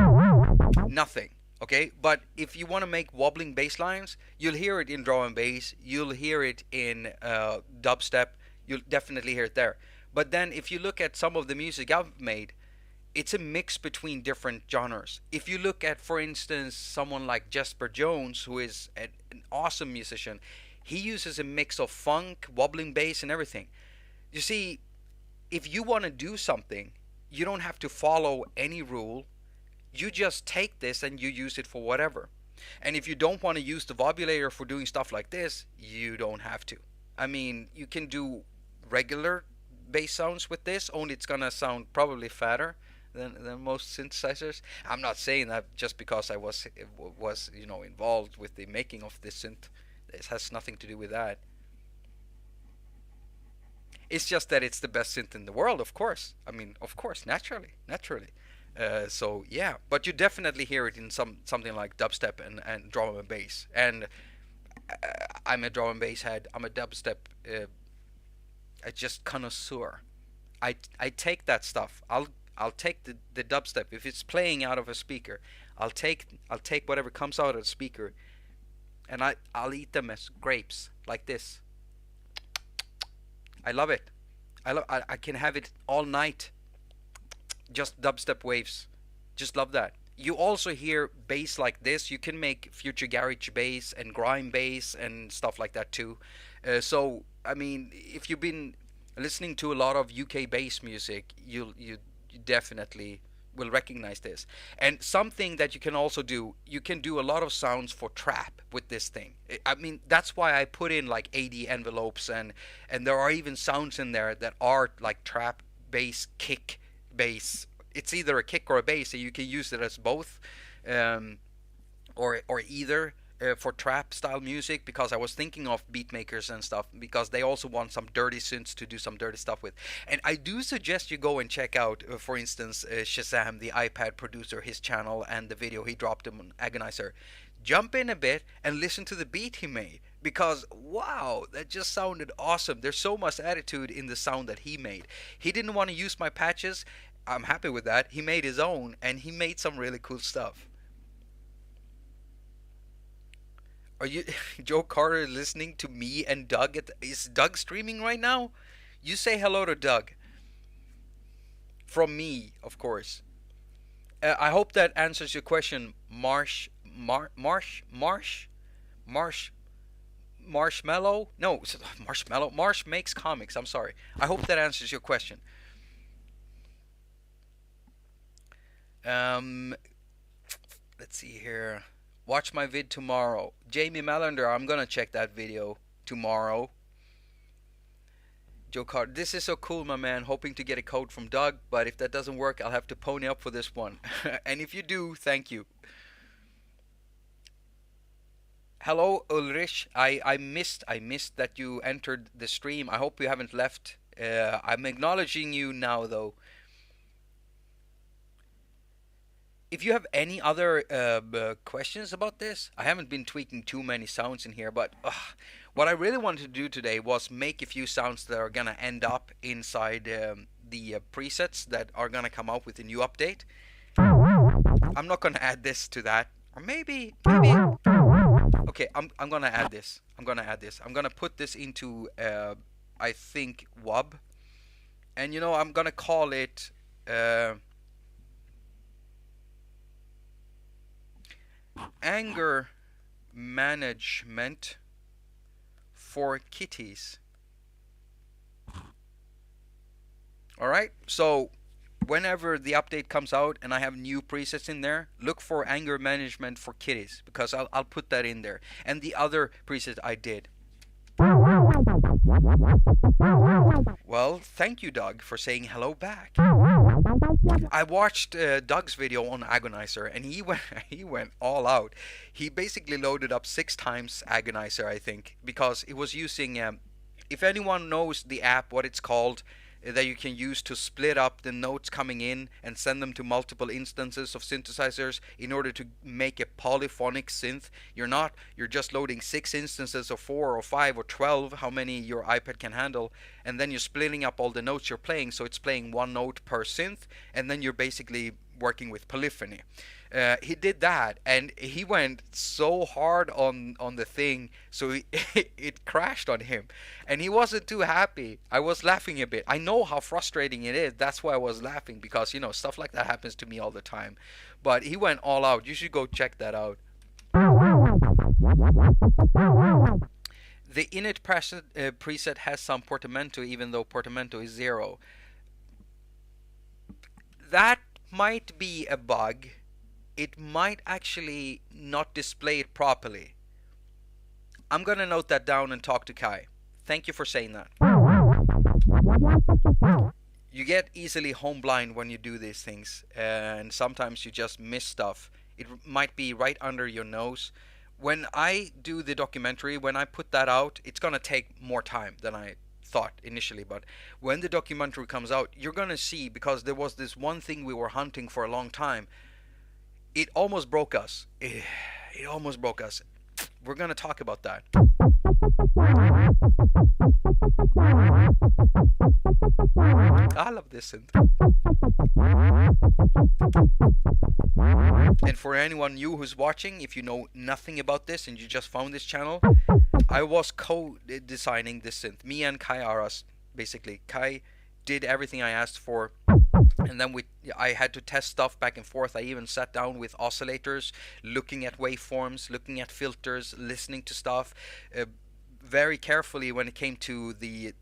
Nothing. Okay? But if you want to make wobbling bass lines, you'll hear it in drum and bass. You'll hear it in dubstep. You'll definitely hear it there. But then if you look at some of the music I've made, it's a mix between different genres. If you look at, for instance, someone like Jesper Jones, who is an awesome musician, he uses a mix of funk, wobbling bass, and everything. You see, if you want to do something, you don't have to follow any rule. You just take this and you use it for whatever. And if you don't want to use the vobulator for doing stuff like this, you don't have to. I mean, you can do regular bass sounds with this, only it's gonna sound probably fatter than most synthesizers. I'm not saying that just because I was involved with the making of this synth. It has nothing to do with that. It's just that it's the best synth in the world, of course. I mean, of course, naturally. So yeah, but you definitely hear it in something like dubstep and drum and bass. And I'm a drum and bass head. I'm a dubstep just connoisseur. I take that stuff. I'll take the dubstep if it's playing out of a speaker. I'll take whatever comes out of the speaker, and I'll eat them as grapes like this. I love it. I can have it all night. Just dubstep waves. Just love that. You also hear bass like this. You can make future garage bass and grime bass and stuff like that too. So I mean, if you've been listening to a lot of UK bass music, you definitely will recognize this. And something that you can also do, you can do a lot of sounds for trap with this thing. I mean, that's why I put in like 80 envelopes, and there are even sounds in there that are like trap bass, kick bass. It's either a kick or a bass, so you can use it as both, um, or either for trap style music, because I was thinking of beat makers and stuff, because they also want some dirty synths to do some dirty stuff with. And I do suggest you go and check out, for instance, Shazam, the iPad producer, his channel and the video he dropped him on Agonizer. Jump in a bit and listen to the beat he made, because wow, that just sounded awesome. There's so much attitude in the sound that he made. He didn't want to use my patches. I'm happy with that. He made his own, and he made some really cool stuff. Are you Joe Carter listening to me and Doug? Is Doug streaming right now? You say hello to Doug. From me, of course. I hope that answers your question, Marsh, Marshmallow? No, Marshmallow. Marsh makes comics. I'm sorry. I hope that answers your question. Um, let's see here. Watch my vid tomorrow. Jamie Mallender, I'm gonna check that video tomorrow. Joe Carter, this is so cool, my man. Hoping to get a code from Doug, but if that doesn't work, I'll have to pony up for this one. And if you do, thank you. Hello, Ulrich. I missed that you entered the stream. I hope you haven't left. I'm acknowledging you now, though. If you have any other questions about this, I haven't been tweaking too many sounds in here, but what I really wanted to do today was make a few sounds that are gonna end up inside the presets that are gonna come out with the new update. I'm not gonna add this to that, or maybe. Okay, I'm gonna add this. I'm gonna put this into I think WUB, and I'm gonna call it. Anger management for kitties. Alright, so whenever the update comes out and I have new presets in there, look for anger management for kitties, because I'll put that in there. And the other preset I did. Well, thank you, Doug, for saying hello back. I watched Doug's video on Agonizer, and he went all out. He basically loaded up 6 times Agonizer, I think, because it was using. If anyone knows the app, what it's called, that you can use to split up the notes coming in and send them to multiple instances of synthesizers in order to make a polyphonic synth. You're just loading 6 instances of 4 or 5 or 12, how many your iPad can handle, and then you're splitting up all the notes you're playing, so it's playing 1 note per synth, and then you're basically working with polyphony. He did that, and he went so hard on the thing, so it crashed on him, and he wasn't too happy. I was laughing a bit. I know how frustrating it is. That's why I was laughing, because stuff like that happens to me all the time. But he went all out. You should go check that out. The init preset has some portamento, even though portamento is 0. That might be a bug. it might actually not display it properly. I'm gonna note that down and talk to Kai. Thank you for saying that. You get easily home blind when you do these things, and sometimes you just miss stuff. It might be right under your nose. When I do the documentary, when I put that out, it's gonna take more time than I thought initially. But when the documentary comes out, you're gonna see, because there was this one thing we were hunting for a long time. It almost broke us. It almost broke us. We're gonna talk about that. I love this synth. And for anyone new who's watching, if you know nothing about this and you just found this channel, I was co-designing this synth. Me and Kai Aras, basically. Kai did everything I asked for, and then I had to test stuff back and forth. I even sat down with oscillators, looking at waveforms, looking at filters, listening to stuff very carefully when it came to the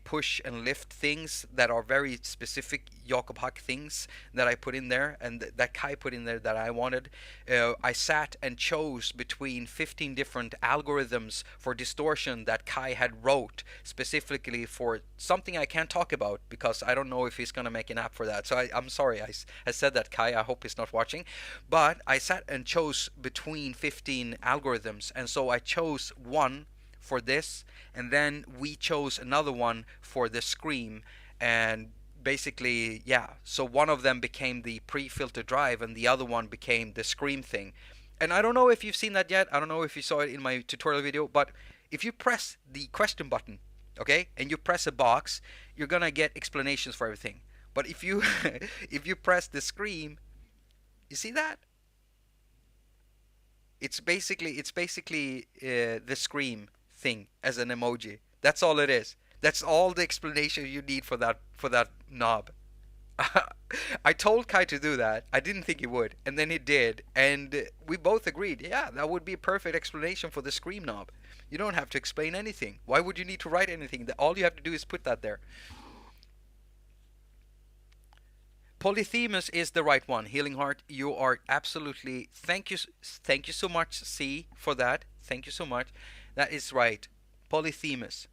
push and lift things that are very specific Jakob haQ things that I put in there, and that Kai put in there that I wanted. I sat and chose between 15 different algorithms for distortion that Kai had wrote specifically for something I can't talk about, because I don't know if he's gonna make an app for that. So I'm sorry I said that, Kai. I hope he's not watching. But I sat and chose between 15 algorithms, and so I chose one for this, and then we chose another one for the scream, and basically, yeah, so one of them became the pre-filter drive and the other one became the scream thing. And I don't know if you've seen that yet. I don't know if you saw it in my tutorial video, but if you press the question button, okay, and you press a box, you're gonna get explanations for everything. But if you if you press the scream, you see that? It's basically the scream thing as an emoji. That's all it is. That's all the explanation you need for that knob. I told Kai to do that. I didn't think he would, and then he did, and we both agreed, yeah, that would be a perfect explanation for the scream knob. You don't have to explain anything. Why would you need to write anything? All you have to do is put that there. Polyphemus is the right one. Healing Heart, you are absolutely, thank you so much, C, for that. Thank you so much. That is right. Polyphemus.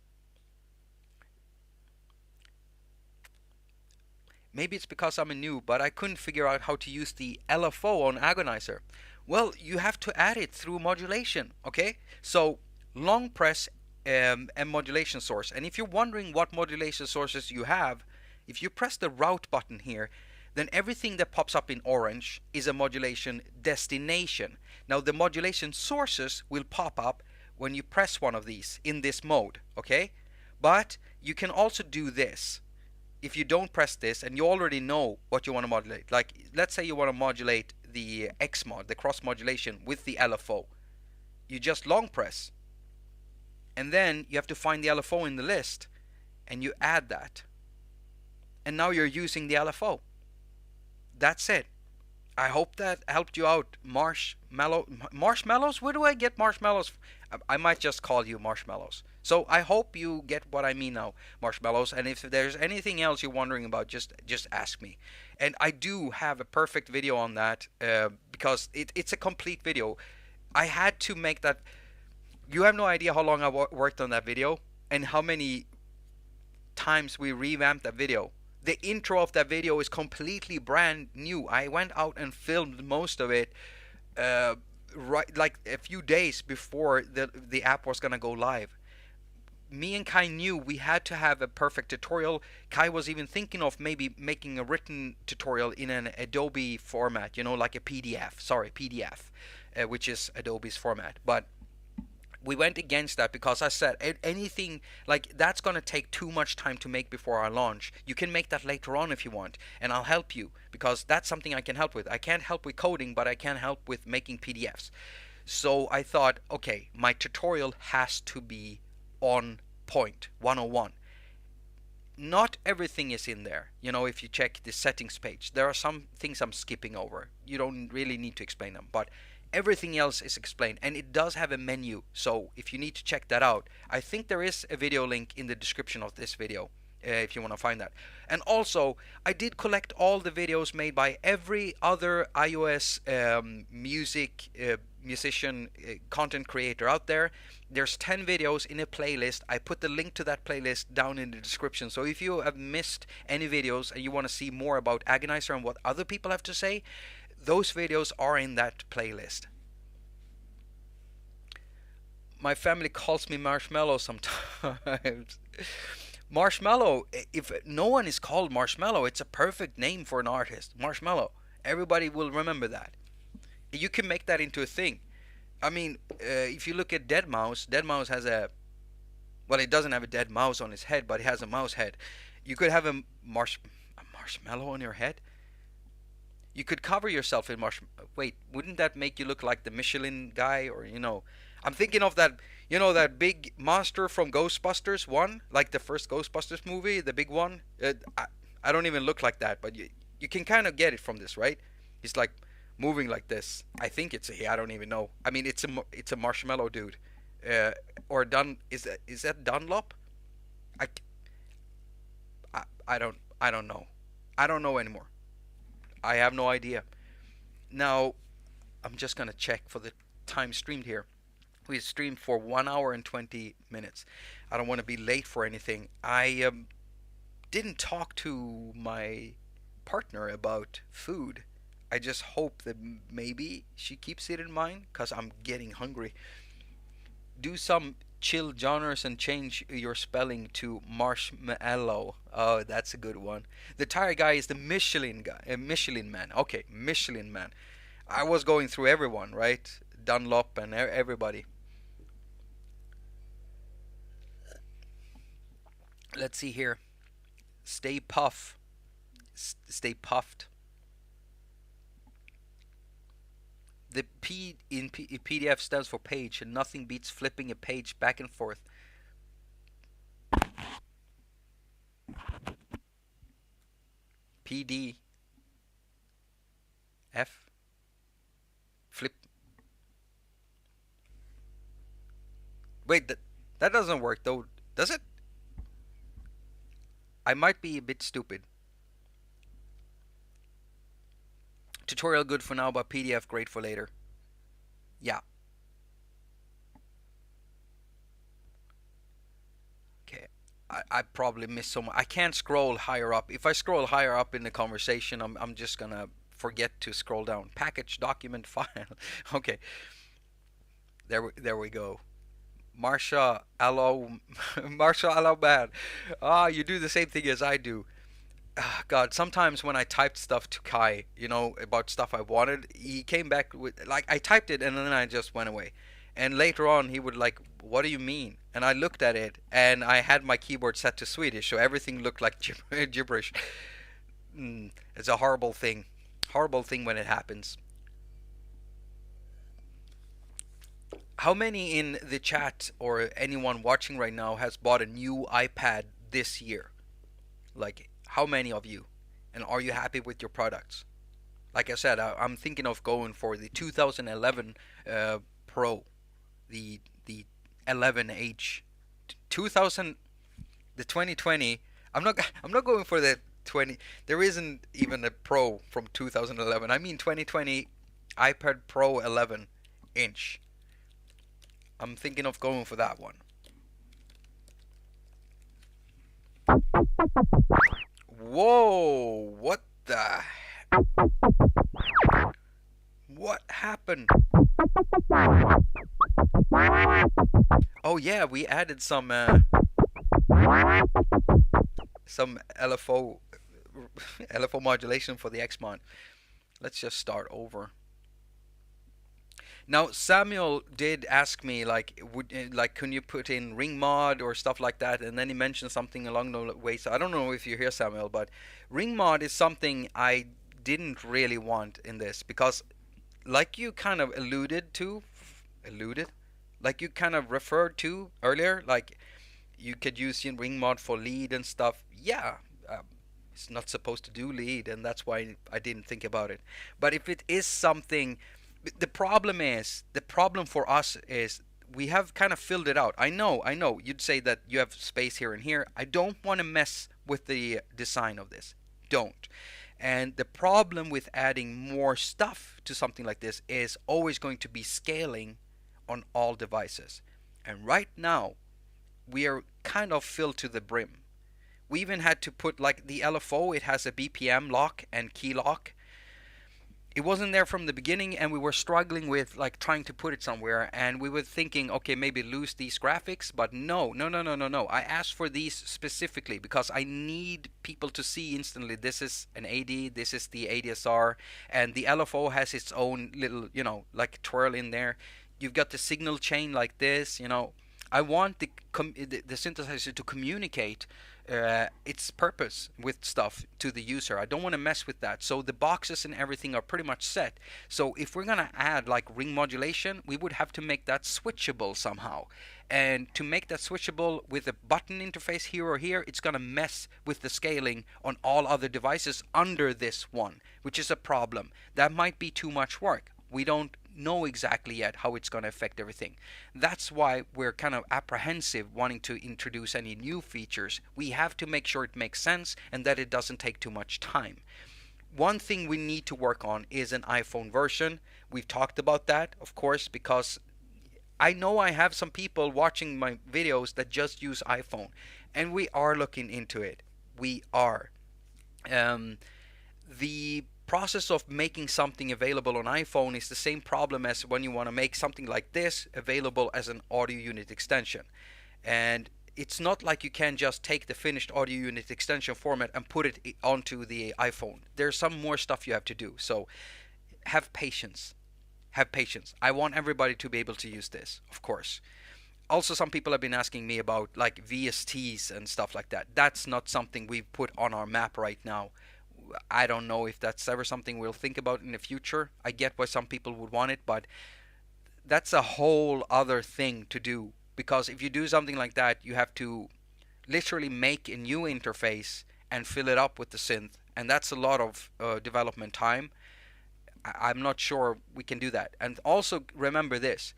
Maybe it's because I'm a noob, but I couldn't figure out how to use the LFO on Agonizer. Well, you have to add it through modulation, okay? So, long press and modulation source. And if you're wondering what modulation sources you have, if you press the route button here, then everything that pops up in orange is a modulation destination. Now, the modulation sources will pop up when you press one of these in this mode, okay? But you can also do this. If you don't press this and you already know what you want to modulate, like let's say you want to modulate the X mod, the cross modulation with the LFO, you just long press, and then you have to find the LFO in the list and you add that, and now you're using the LFO. That's it. I hope that helped you out. Marshmallows? Where do I get marshmallows? I might just call you marshmallows. So I hope you get what I mean now, marshmallows. And if there's anything else you're wondering about, just ask me. And I do have a perfect video on that because it's a complete video. I had to make that. You have no idea how long I worked on that video and how many times we revamped that video. The intro of that video is completely brand new. I went out and filmed most of it right like a few days before the app was gonna go live. Me and Kai knew we had to have a perfect tutorial. Kai was even thinking of maybe making a written tutorial in an Adobe format, you know, like a PDF. Sorry, PDF, which is Adobe's format. But we went against that because I said anything like that's gonna take too much time to make before our launch. You can make that later on if you want, and I'll help you because that's something I can help with. I can't help with coding, but I can help with making PDFs. So I thought, okay, my tutorial has to be on point, 101. Not everything is in there. You know, if you check the settings page, there are some things I'm skipping over. You don't really need to explain them, but everything else is explained, and it does have a menu, so if you need to check that out, I think there is a video link in the description of this video. if you want to find that. And also, I did collect all the videos made by every other iOS musician content creator out there. There's 10 videos in a playlist. I put the link to that playlist down in the description. So if you have missed any videos and you want to see more about Agonizer and what other people have to say, those videos are in that playlist. My family calls me Marshmallow sometimes. Marshmallow, if no one is called Marshmallow, it's a perfect name for an artist. Marshmallow. Everybody will remember that. You can make that into a thing. I mean, if you look at Dead Mouse has a, well, it doesn't have a dead mouse on his head, but it has a mouse head. You could have a marshmallow on your head. You could cover yourself in Wait, wouldn't that make you look like the Michelin guy, or I'm thinking of that, that big monster from Ghostbusters 1, like the first Ghostbusters movie, the big one. I don't even look like that, but you can kind of get it from this, right? He's like moving like this. I think it's I don't even know. I mean, it's a marshmallow dude. Or is that Dunlop? I, I don't know. I don't know anymore. I have no idea. Now, I'm just gonna check for the time streamed here. We streamed for 1 hour and 20 minutes. I don't want to be late for anything. I didn't talk to my partner about food. I just hope that maybe she keeps it in mind, because I'm getting hungry. Do some chill genres and change your spelling to marshmallow. Oh, that's a good one. The tire guy is the Michelin guy, Michelin man. Okay, Michelin man. I was going through everyone, right? Dunlop and everybody. Let's see here. Stay puff. Stay puffed. The P in PDF stands for page, and nothing beats flipping a page back and forth. PDF. Flip. Wait, that doesn't work though, does it? I might be a bit stupid. Tutorial good for now, but PDF great for later. Yeah. Okay. I probably missed so much. I can't scroll higher up. If I scroll higher up in the conversation, I'm just gonna forget to scroll down. Package document file. Okay. There we go. Marsha Allo Marsha Allo Ah, you do the same thing as I do. God, sometimes when I typed stuff to Kai, about stuff I wanted, he came back with, like, I typed it and then I just went away. And later on, he would like, what do you mean? And I looked at it and I had my keyboard set to Swedish, so everything looked like gibberish. It's a horrible thing. Horrible thing when it happens. How many in the chat or anyone watching right now has bought a new iPad this year? Like, how many of you? And are you happy with your products? Like I said, I'm thinking of going for the 2011 Pro, the 11H, 2000, the 2020. I'm not going for the 20. There isn't even a Pro from 2011. I mean 2020 iPad Pro 11 inch. I'm thinking of going for that one. Whoa! What happened? Oh yeah, we added some LFO LFO modulation for the Xmon. Let's just start over. Now Samuel did ask me, like, can you put in ring mod or stuff like that, and then he mentioned something along those ways. So I don't know if you're here, Samuel, but ring mod is something I didn't really want in this, because like you kind of like you kind of referred to earlier, like you could use ring mod for lead and stuff. Yeah, it's not supposed to do lead, and that's why I didn't think about it. But if it is something, the problem for us is we have kind of filled it out. I know, you'd say that you have space here and here. I don't want to mess with the design of this. Don't. And the problem with adding more stuff to something like this is always going to be scaling on all devices. And right now, we are kind of filled to the brim. We even had to put, like, the LFO, it has a BPM lock and key lock. It wasn't there from the beginning, and we were struggling with, like, trying to put it somewhere, and we were thinking, okay, maybe lose these graphics, but no, no, no, no, no, no. I asked for these specifically because I need people to see instantly this is an AD, this is the ADSR, and the LFO has its own little, like, twirl in there. You've got the signal chain like this, I want the synthesizer to communicate its purpose with stuff to the user. I don't want to mess with that. So the boxes and everything are pretty much set. So if we're gonna add like ring modulation, we would have to make that switchable somehow. And to make that switchable with a button interface here or here, it's gonna mess with the scaling on all other devices under this one, which is a problem. That might be too much work. We don't know exactly yet how it's going to affect everything. That's why we're kind of apprehensive wanting to introduce any new features. We have to make sure it makes sense and that it doesn't take too much time. One thing we need to work on is an iPhone version. We've talked about that, of course, because I know I have some people watching my videos that just use iPhone, and we are looking into it. We are. The process of making something available on iPhone is the same problem as when you want to make something like this available as an audio unit extension. And it's not like you can just take the finished audio unit extension format and put it onto the iPhone. There's some more stuff you have to do. So have patience. Have patience. I want everybody to be able to use this, of course. Also, some people have been asking me about like VSTs and stuff like that. That's not something we've put on our map right now. I don't know if that's ever something we'll think about in the future. I get why some people would want it, but that's a whole other thing to do. Because if you do something like that, you have to literally make a new interface and fill it up with the synth. And that's a lot of development time. I'm not sure we can do that. And also remember this.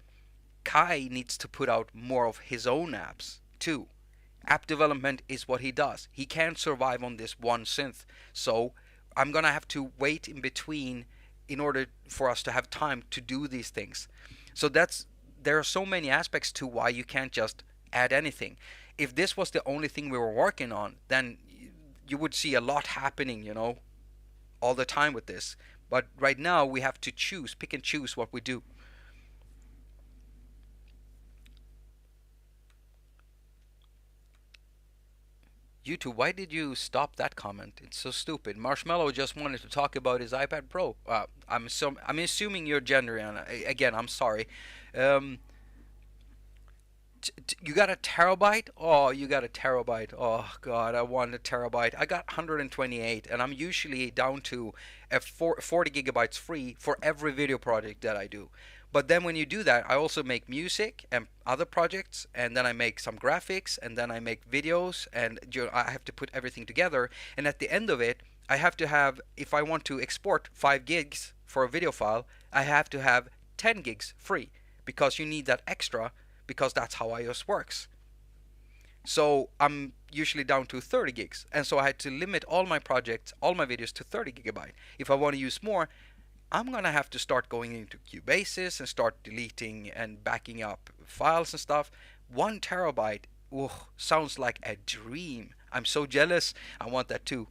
Kai needs to put out more of his own apps too. App development is what he does. He can't survive on this one synth. So I'm going to have to wait in between in order for us to have time to do these things. So there are so many aspects to why you can't just add anything. If this was the only thing we were working on, then you would see a lot happening, all the time with this. But right now we have to pick and choose what we do. YouTube, why did you stop that comment? It's so stupid. Marshmallow just wanted to talk about his iPad Pro. I'm assuming you're gendering. Again, I'm sorry. You got a terabyte? Oh, you got a terabyte. Oh God, I want a terabyte. I got 128, and I'm usually down to 40 gigabytes free for every video project that I do. But then when you do that, I also make music and other projects, and then I make some graphics, and then I make videos, and I have to put everything together. And at the end of it, I have to have, if I want to export 5 gigs for a video file, I have to have 10 gigs free, because you need that extra, because that's how iOS works. So I'm usually down to 30 gigs, and so I had to limit all my projects, all my videos to 30 gigabyte. If I want to use more, I'm gonna have to start going into Cubasis and start deleting and backing up files and stuff. 1 terabyte, sounds like a dream. I'm so jealous. I want that too.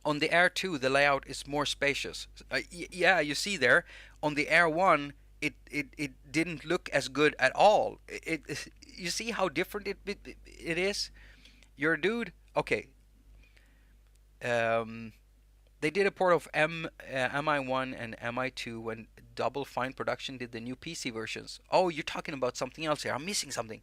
On the Air 2, the layout is more spacious. Yeah, you see there. On the Air 1, it didn't look as good at all. You see how different it is? You're a dude? Okay. They did a port of MI1 and MI2 when Double Fine Production did the new PC versions. Oh, you're talking about something else here. I'm missing something.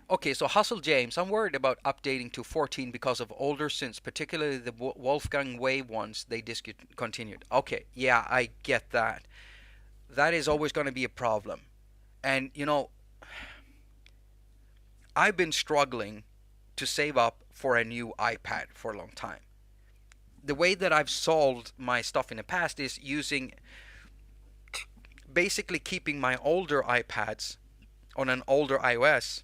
Okay, so Hustle James, I'm worried about updating to 14 because of older synths, particularly the Wolfgang Wave ones they discontinued. Okay, yeah, I get that. That is always going to be a problem. And, I've been struggling to save up for a new iPad for a long time. The way that I've solved my stuff in the past is basically keeping my older iPads on an older iOS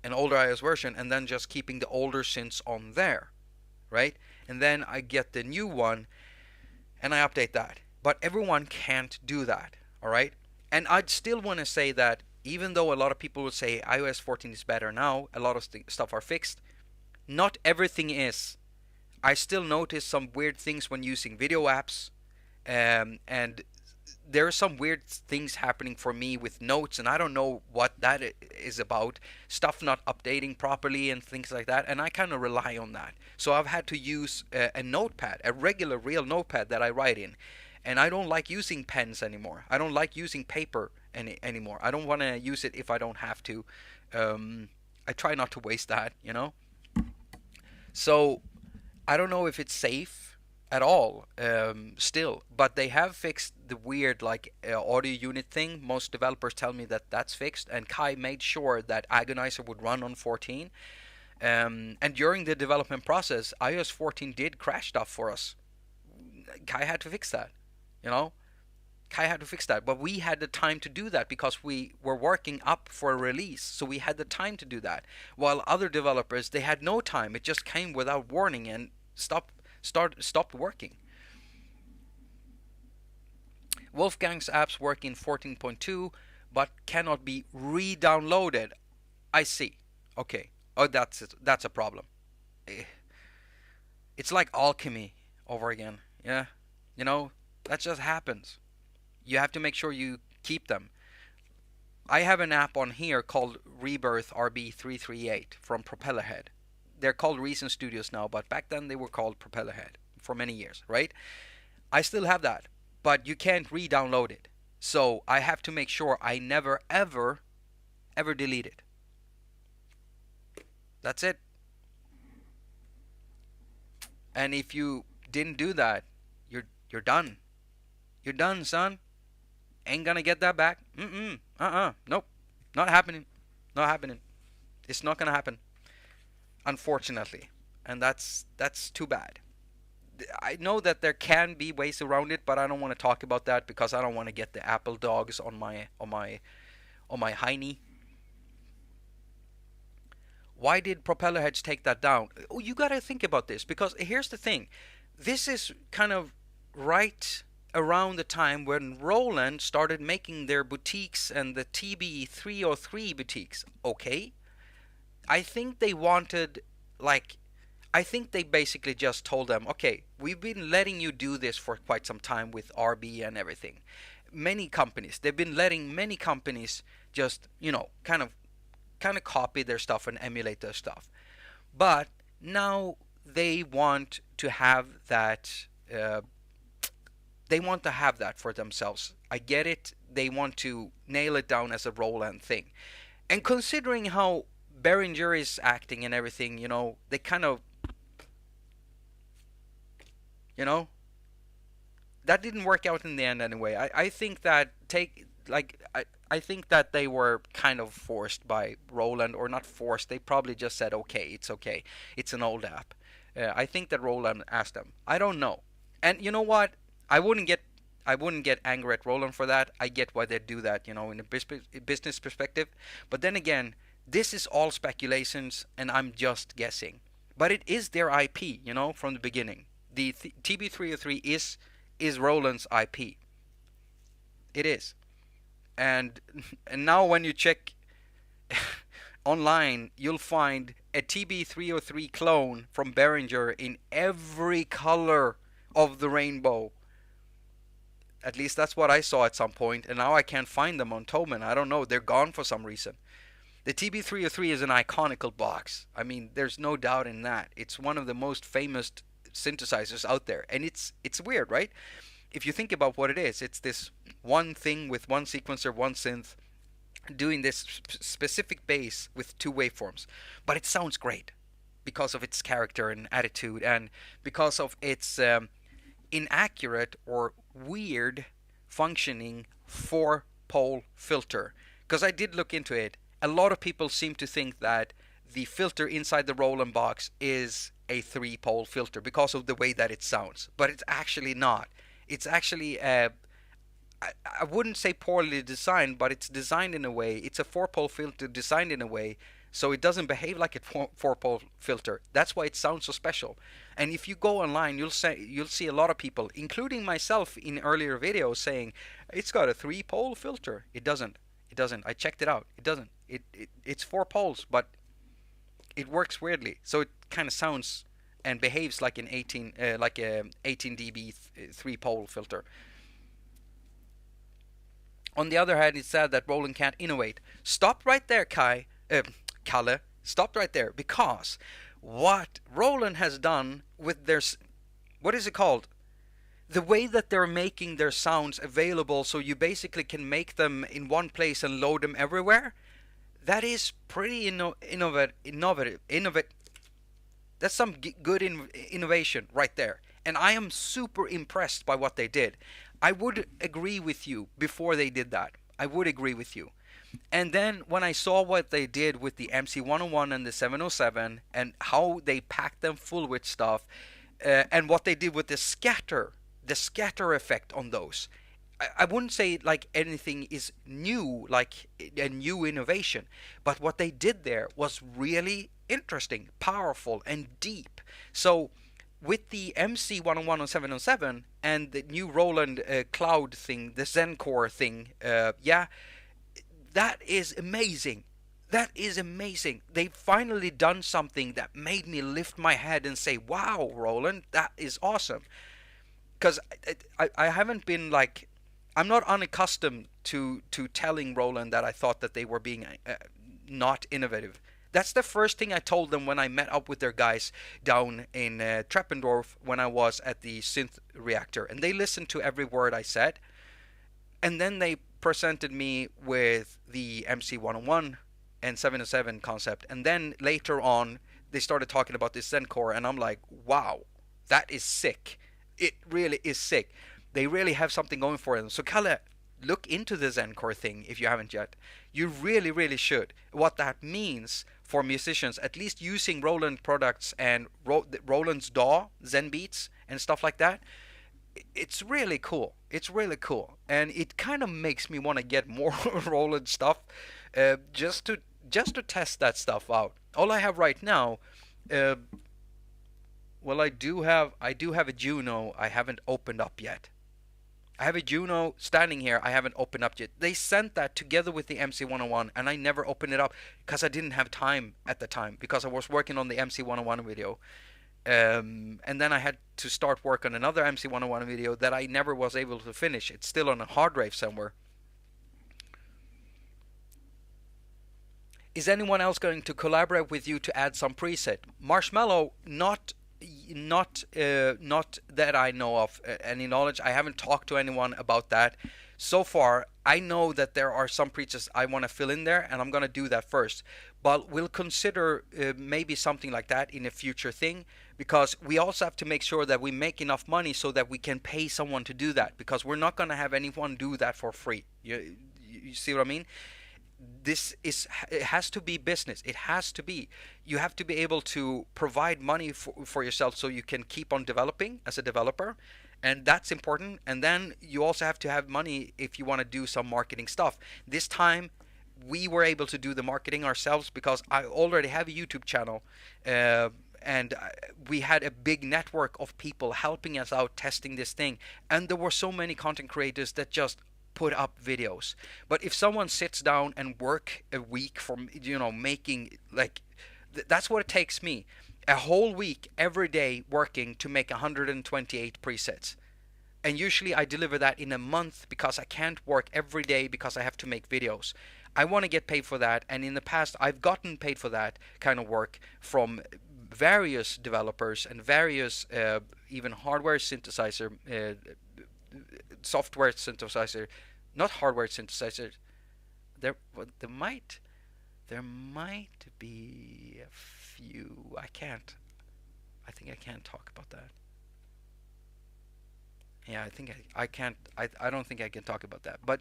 an older iOS version, and then just keeping the older synths on there, right? And then I get the new one and I update that. But everyone can't do that, all right? And I'd still want to say that even though a lot of people would say iOS 14 is better now, a lot of stuff are fixed, not everything is. I still notice some weird things when using video apps, and there are some weird things happening for me with notes, and I don't know what that is about. Stuff not updating properly and things like that, and I kind of rely on that. So I've had to use a notepad, a regular real notepad that I write in. And I don't like using pens anymore. I don't like using paper anymore. I don't want to use it if I don't have to. I try not to waste that, you know? So I don't know if it's safe at all still, but they have fixed the weird like audio unit thing. Most developers tell me that that's fixed, and Kai made sure that Agonizer would run on 14. And during the development process, iOS 14 did crash stuff for us. Kai had to fix that, you know? Kai had to fix that, but we had the time to do that because we were working up for a release, so we had the time to do that. While other developers, they had no time. It just came without warning and stopped working. Wolfgang's apps work in 14.2, but cannot be re-downloaded. I see. Okay. Oh, that's a problem. It's like alchemy over again. Yeah. You know, that just happens. You have to make sure you keep them. I have an app on here called Rebirth RB338 from Propellerhead. They're called Reason Studios now, but back then they were called Propellerhead for many years, right? I still have that, but you can't re-download it. So I have to make sure I never, ever delete it. That's it. And if you didn't do that, you're done. You're done, son. Ain't gonna get that back. Nope. Not happening. Not happening. It's not gonna happen. Unfortunately. And that's too bad. I know that there can be ways around it, but I don't want to talk about that because I don't want to get the Apple dogs on my hiney. Why did Propellerheads take that down? Oh, you gotta think about this, because here's the thing. This is kind of right around the time when Roland started making their boutiques and the TB303 boutiques. Okay, I think they wanted, like, I think they basically just told them, okay, we've been letting you do this for quite some time with RB and everything. Many companies, they've been letting many companies just, you know, kind of copy their stuff and emulate their stuff. But now they want to have that. They want to have that for themselves. I get it. They want to nail it down as a Roland thing. And considering how Behringer is acting and everything, you know, they kind of, you know, that didn't work out in the end anyway. I think that I think that they were kind of forced by Roland, or not forced. They probably just said, okay. It's an old app. I think that Roland asked them. I don't know. And you know what? I wouldn't get angry at Roland for that. I get why they do that, you know, in a business perspective. But then again, this is all speculations, and I'm just guessing. But it is their IP, you know, from the beginning. The TB303 is Roland's IP. It is. And now when you check online, you'll find a TB303 clone from Behringer in every color of the rainbow. At least that's what I saw at some point, and now I can't find them on Thomann. I don't know, they're gone for some reason. The TB303 is an iconical box. I mean, there's no doubt in that. It's one of the most famous synthesizers out there, and it's weird, right? If you think about what it is, it's this one thing with one sequencer, one synth, doing this specific bass with two waveforms. But it sounds great because of its character and attitude, and because of its inaccurate or weird functioning 4-pole filter. Because I did look into it. A lot of people seem to think that the filter inside the Roland box is a 3-pole filter because of the way that it sounds. But it's actually not. It's actually I wouldn't say poorly designed, but it's designed in a way. It's a 4-pole filter designed in a way so it doesn't behave like a four-pole filter. That's why it sounds so special. And if you go online, you'll see a lot of people, including myself in earlier videos, saying it's got a three-pole filter. It doesn't. It doesn't. I checked it out. It doesn't. It's four poles, but it works weirdly. So it kind of sounds and behaves like an 18 dB three-pole filter. On the other hand, it's sad that Roland can't innovate. Stop right there, Kalle. Stop right there, because what Roland has done with their, what is it called? The way that they're making their sounds available, so you basically can make them in one place and load them everywhere. That is pretty innovative. That's some good innovation right there. And I am super impressed by what they did. I would agree with you before they did that. I would agree with you. And then when I saw what they did with the MC101 and the 707 and how they packed them full with stuff, and what they did with the scatter effect on those, I wouldn't say like anything is new, like a new innovation, but what they did there was really interesting, powerful, and deep. So with the MC101 and 707 and the new Roland Cloud thing, the Zencore thing, yeah, that is amazing. That is amazing. They've finally done something that made me lift my head and say, wow, Roland, that is awesome. Because I haven't been like, I'm not unaccustomed to telling Roland that I thought that they were being not innovative. That's the first thing I told them when I met up with their guys down in Treppendorf when I was at the Synth Reactor. And they listened to every word I said. And then they presented me with the MC101 and 707 concept. And then later on, they started talking about this Zencore. And I'm like, wow, that is sick. It really is sick. They really have something going for them. So Kalle, look into the Zencore thing if you haven't yet. You really, really should. What that means for musicians, at least using Roland products and Roland's DAW, Zen Beats, and stuff like that, it's really cool. It's really cool. And it kind of makes me want to get more Roland stuff, just to test that stuff out. All I have right now, well, I do have a Juno I haven't opened up yet. I have a Juno standing here I haven't opened up yet. They sent that together with the MC101 and I never opened it up because I didn't have time at the time, because I was working on the MC101 video. And then I had to start work on another MC101 video that I never was able to finish. It's still on a hard drive somewhere. Is anyone else going to collaborate with you to add some preset? Marshmallow, not that I know of any knowledge. I haven't talked to anyone about that so far. I know that there are some presets I want to fill in there, and I'm going to do that first. But we'll consider maybe something like that in a future thing, because we also have to make sure that we make enough money so that we can pay someone to do that, because we're not going to have anyone do that for free. You see what I mean? It has to be business. It has to be. You have to be able to provide money for yourself so you can keep on developing as a developer, and that's important. And then you also have to have money if you want to do some marketing stuff. This time we were able to do the marketing ourselves because I already have a YouTube channel, and we had a big network of people helping us out testing this thing, and there were so many content creators that just put up videos. But if someone sits down and work a week from making, like, that's what it takes me, a whole week every day working to make 128 presets. And usually I deliver that in a month because I can't work every day because I have to make videos. I want to get paid for that, and in the past I've gotten paid for that kind of work from various developers and various even hardware synthesizer, software synthesizer, not hardware synthesizer. There might be a few. I think I can't talk about that. Yeah, I can't. I don't think I can talk about that. But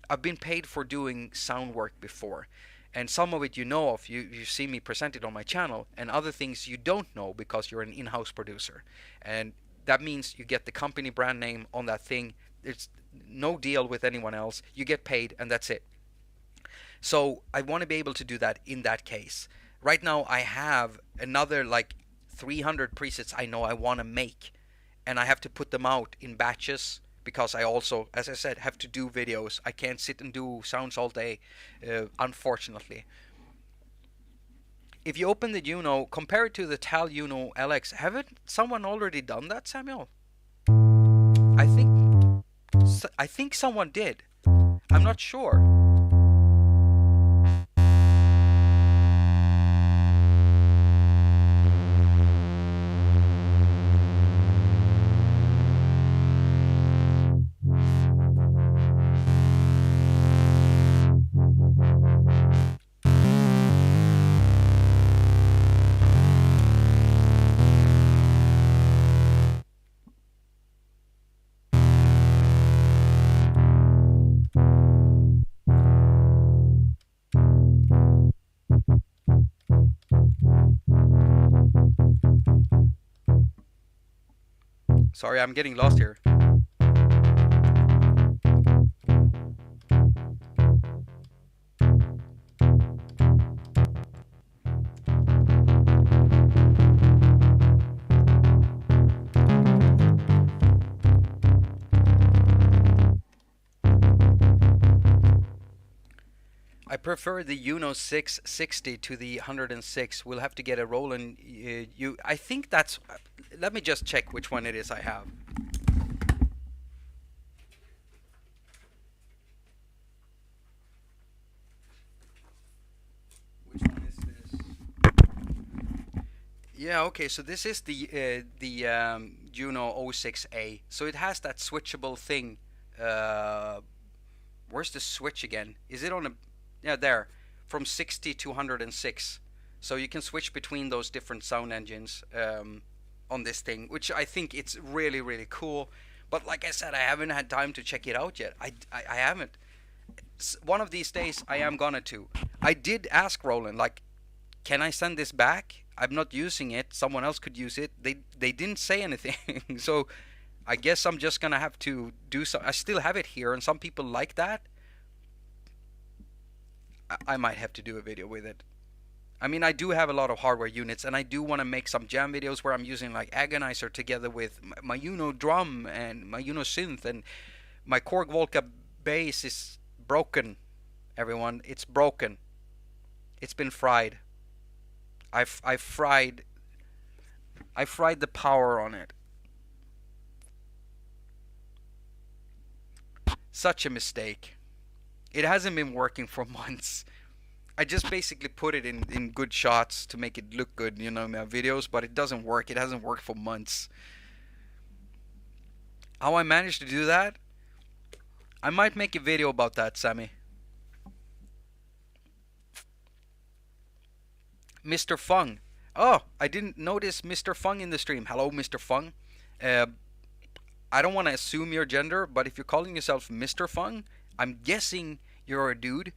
I've been paid for doing sound work before, and some of it you know of. You see me present it on my channel, and other things you don't know because you're an in-house producer, and that means you get the company brand name on that thing. It's no deal with anyone else. You get paid, and that's it. So I want to be able to do that in that case. Right now I have another like 300 presets I know I want to make, and I have to put them out in batches because I also, as I said, have to do videos. I can't sit and do sounds all day, unfortunately. If you open the Juno, compare it to the Tal Juno LX. Haven't someone already done that, Samuel? I think I think someone did. I'm not sure. Sorry, I'm getting lost here. I prefer the Uno 660 to the 106. We'll have to get a Roland. I think that's. Let me just check which one it is I have. Which one is this? Yeah, okay. So this is the Juno 06A. So it has that switchable thing. Where's the switch again? Is it on a? Yeah, there. From 60 to 106. So you can switch between those different sound engines on this thing, which I think it's really, really cool. But like I said, I haven't had time to check it out yet. I haven't. One of these days, I am gonna to. I did ask Roland, like, can I send this back? I'm not using it. Someone else could use it. They didn't say anything. So I guess I'm just gonna have to do so. I still have it here, and some people like that. I might have to do a video with it. I mean, I do have a lot of hardware units, and I do want to make some jam videos where I'm using like Agonizer together with my Uno drum and my Uno synth, and my Korg Volca bass is broken. Everyone, it's broken. It's been fried. I fried the power on it. Such a mistake. It hasn't been working for months. I just basically put it in good shots to make it look good, in my videos, but it doesn't work. It hasn't worked for months. How I managed to do that? I might make a video about that, Sammy. Mr. Fung. Oh, I didn't notice Mr. Fung in the stream. Hello, Mr. Fung. I don't want to assume your gender, but if you're calling yourself Mr. Fung, I'm guessing you're a dude.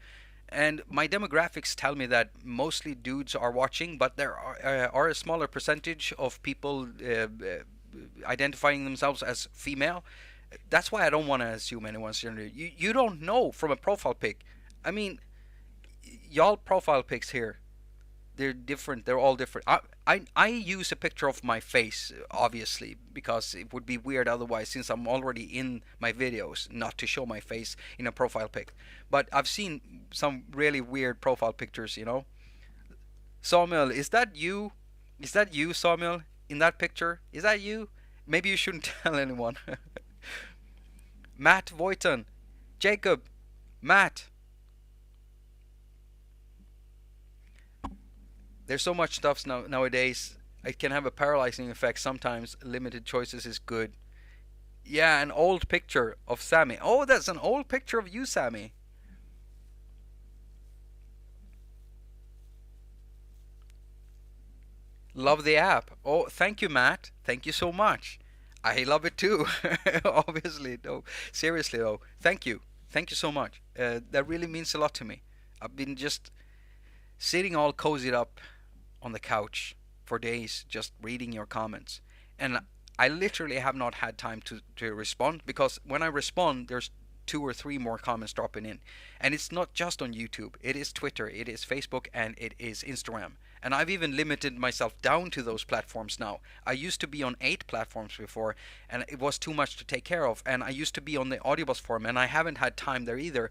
And my demographics tell me that mostly dudes are watching, but there are a smaller percentage of people identifying themselves as female. That's why I don't want to assume anyone's gender. You don't know from a profile pic. I mean, y'all profile pics here, they're different. They're all different. I use a picture of my face, obviously, because it would be weird otherwise, since I'm already in my videos, not to show my face in a profile pic. But I've seen some really weird profile pictures. Samuel, is that you? Is that you, Samuel, in that picture? Is that you? Maybe you shouldn't tell anyone. Matt Voiton, Jakob, Matt. There's so much stuff nowadays. It can have a paralyzing effect sometimes. Limited choices is good. Yeah, an old picture of Sammy. Oh, that's an old picture of you, Sammy. Love the app. Oh, thank you, Matt. Thank you so much. I love it too. Obviously, no. Seriously, though. Thank you. Thank you so much. That really means a lot to me. I've been just sitting all cozied up on the couch for days just reading your comments, and I literally have not had time to respond, because when I respond, there's 2 or 3 more comments dropping in. And it's not just on YouTube. It is Twitter, it is Facebook, and it is Instagram. And I've even limited myself down to those platforms now. I used to be on 8 platforms before, and it was too much to take care of. And I used to be on the Audiobus forum, and I haven't had time there either.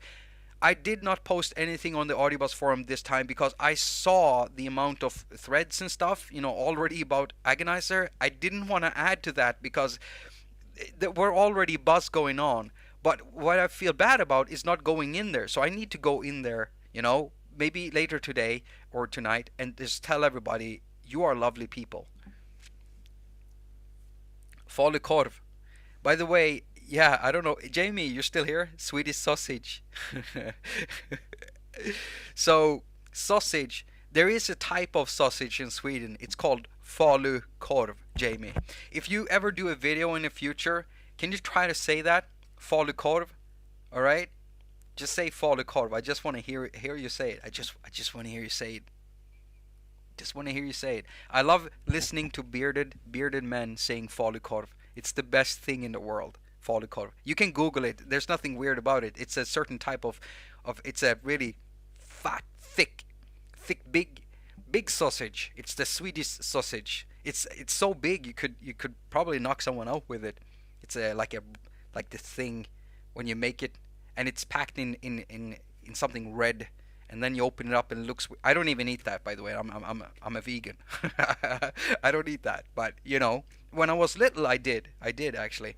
I did not post anything on the Audiobus forum this time because I saw the amount of threads and stuff, already about Agonizer. I didn't want to add to that because there were already buzz going on. But what I feel bad about is not going in there. So I need to go in there, maybe later today or tonight, and just tell everybody, you are lovely people. Falukorv. By the way, yeah, I don't know. Jamie, you're still here? Swedish sausage. So, sausage. There is a type of sausage in Sweden. It's called falukorv, Jamie. If you ever do a video in the future, can you try to say that? Falukorv? Alright? Just say falukorv. I just want to hear you say it. I just want to hear you say it. Just want to hear you say it. I love listening to bearded men saying falukorv. It's the best thing in the world. Falukorv. You can Google it. There's nothing weird about it. It's a certain type of it's a really fat, thick, big sausage. It's the Swedish sausage. It's so big you could probably knock someone out with it. It's like the thing when you make it, and it's packed in something red, and then you open it up and it looks. I don't even eat that, by the way. I'm a vegan. I don't eat that, but when I was little, I did actually.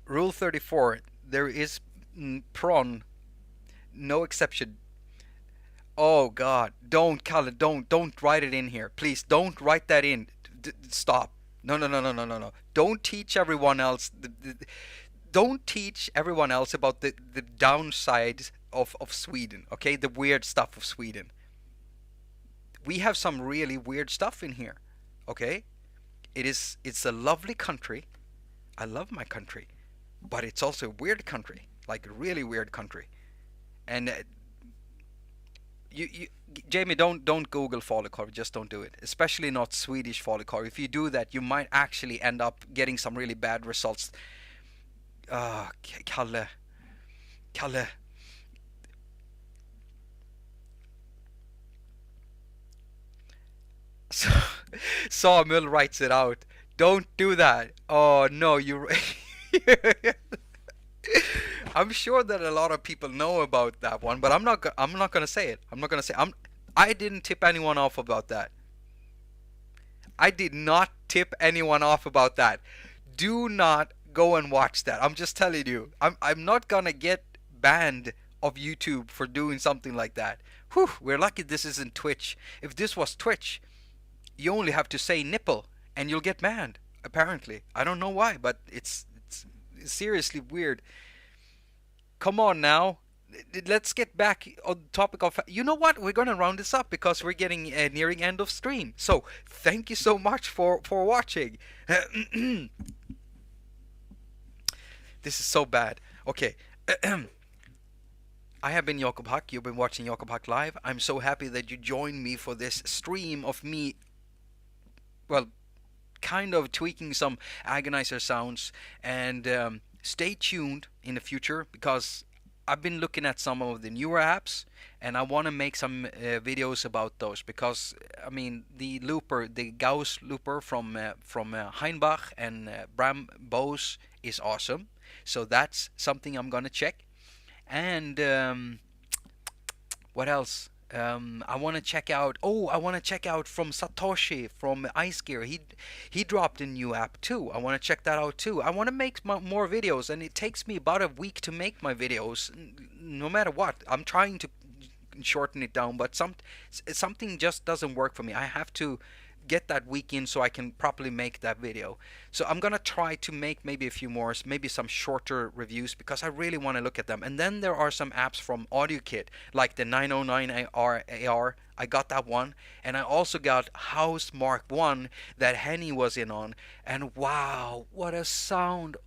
Rule 34, there is prawn, no exception. Oh God, don't, Kalle, don't write it in here. Please, don't write that in. Stop. No. Don't teach everyone else. Don't teach everyone else about the downsides of Sweden, okay? The weird stuff of Sweden. We have some really weird stuff in here, okay? It's a lovely country. I love my country. But it's also a weird country, like a really weird country. And Jamie, don't Google falukorv. Just don't do it. Especially not Swedish falukorv. If you do that, you might actually end up getting some really bad results. Kalle. So, Sawmill writes it out. Don't do that. Oh no, you. I'm sure that a lot of people know about that one, but I'm not gonna say it. I'm not gonna say. I didn't tip anyone off about that. I did not tip anyone off about that. Do not go and watch that. I'm just telling you. I'm not gonna get banned of YouTube for doing something like that. Whew, we're lucky this isn't Twitch. If this was Twitch, you only have to say nipple and you'll get banned. Apparently, I don't know why, but it's seriously weird. Come on now, let's get back on the topic of. You know what? We're gonna round this up because we're getting nearing end of stream. So thank you so much for watching. This is so bad. Okay. I have been Jakob haQ. You've been watching Jakob haQ Live. I'm so happy that you joined me for this stream of me, well, kind of tweaking some Agonizer sounds. And stay tuned in the future because I've been looking at some of the newer apps and I want to make some videos about those because, I mean, the looper, the Gauss looper from Heinbach and Bram Bose is awesome. So that's something I'm going to check. And what else? I want to check out. Oh, I want to check out from Satoshi from Ice Gear. He dropped a new app too. I want to check that out too. I want to make more videos, and it takes me about a week to make my videos. No matter what, I'm trying to shorten it down, but something just doesn't work for me. I have to get that week in so I can properly make that video. So I'm gonna try to make maybe a few more, maybe some shorter reviews because I really want to look at them. And then there are some apps from AudioKit like the 909 AR. I got that one, and I also got House Mark 1 that Henny was in on, and wow, what a sound.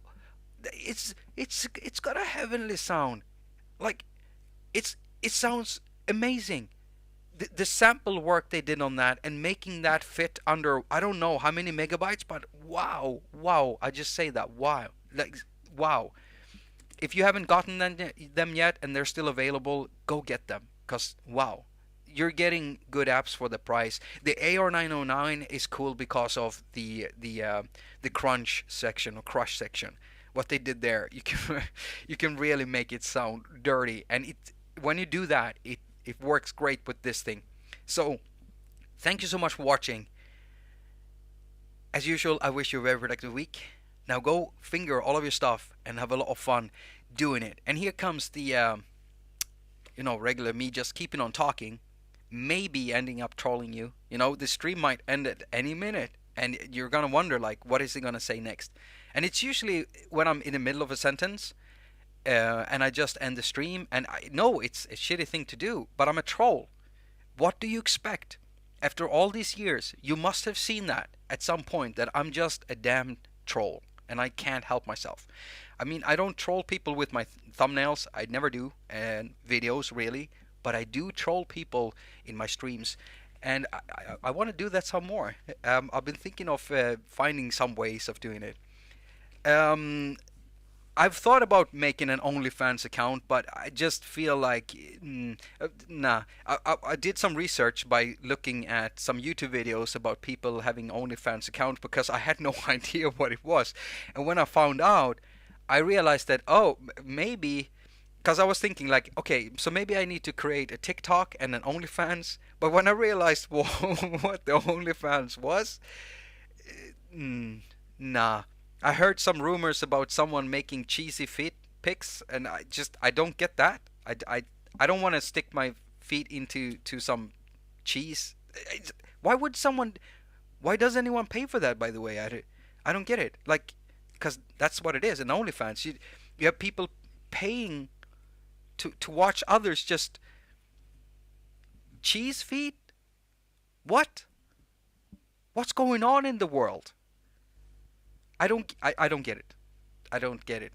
It's got a heavenly sound. Like it sounds amazing. The sample work they did on that and making that fit under I don't know how many megabytes, but wow, I just say that, wow, like wow. If you haven't gotten them yet and they're still available, go get them. Because, wow, you're getting good apps for the price. The AR909 is cool because of the crunch section or crush section. What they did there, you can you can really make it sound dirty, and when you do that, it works great with this thing. So thank you so much for watching. As usual, I wish you a very productive week. Now go finger all of your stuff and have a lot of fun doing it. And here comes the regular me just keeping on talking, maybe ending up trolling you. The stream might end at any minute, and you're gonna wonder like, what is he gonna say next? And it's usually when I'm in the middle of a sentence, and I just end the stream. And I know it's a shitty thing to do, but I'm a troll. What do you expect? After all these years, you must have seen that at some point, that I'm just a damn troll, and I can't help myself. I mean, I don't troll people with my thumbnails. I never do, and videos really. But I do troll people in my streams, and I want to do that some more. I've been thinking of finding some ways of doing it. Um, I've thought about making an OnlyFans account, but I just feel like, nah. I did some research by looking at some YouTube videos about people having OnlyFans accounts because I had no idea what it was. And when I found out, I realized that, oh, maybe, because I was thinking like, okay, so maybe I need to create a TikTok and an OnlyFans. But when I realized what the OnlyFans was, nah. I heard some rumors about someone making cheesy feet pics, and I don't get that. I don't want to stick my feet into some cheese. Why would someone? Why does anyone pay for that? By the way, I don't get it. Like, because that's what it is. In OnlyFans, you have people paying to watch others just cheese feet. What? What's going on in the world? I don't get it. I don't get it.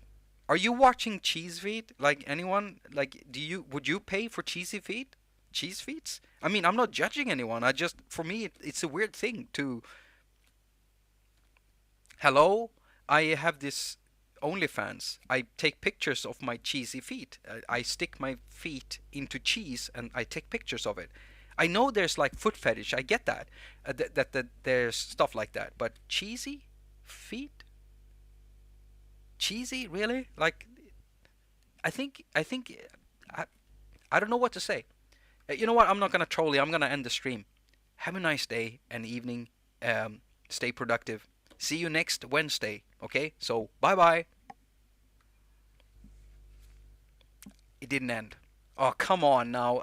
Are you watching cheese feet? Like anyone? Like, would you pay for cheesy feet? Cheese feets? I mean, I'm not judging anyone. For me, it's a weird thing to. Hello, I have this OnlyFans. I take pictures of my cheesy feet. I stick my feet into cheese and I take pictures of it. I know there's like foot fetish. I get that. That there's stuff like that. But cheesy feet? Cheesy? Really? Like, I I don't know what to say. You know what? I'm not gonna troll you. I'm gonna end the stream. Have a nice day and evening. Stay productive. See you next Wednesday. Okay? So bye bye. It didn't end. Oh, come on now.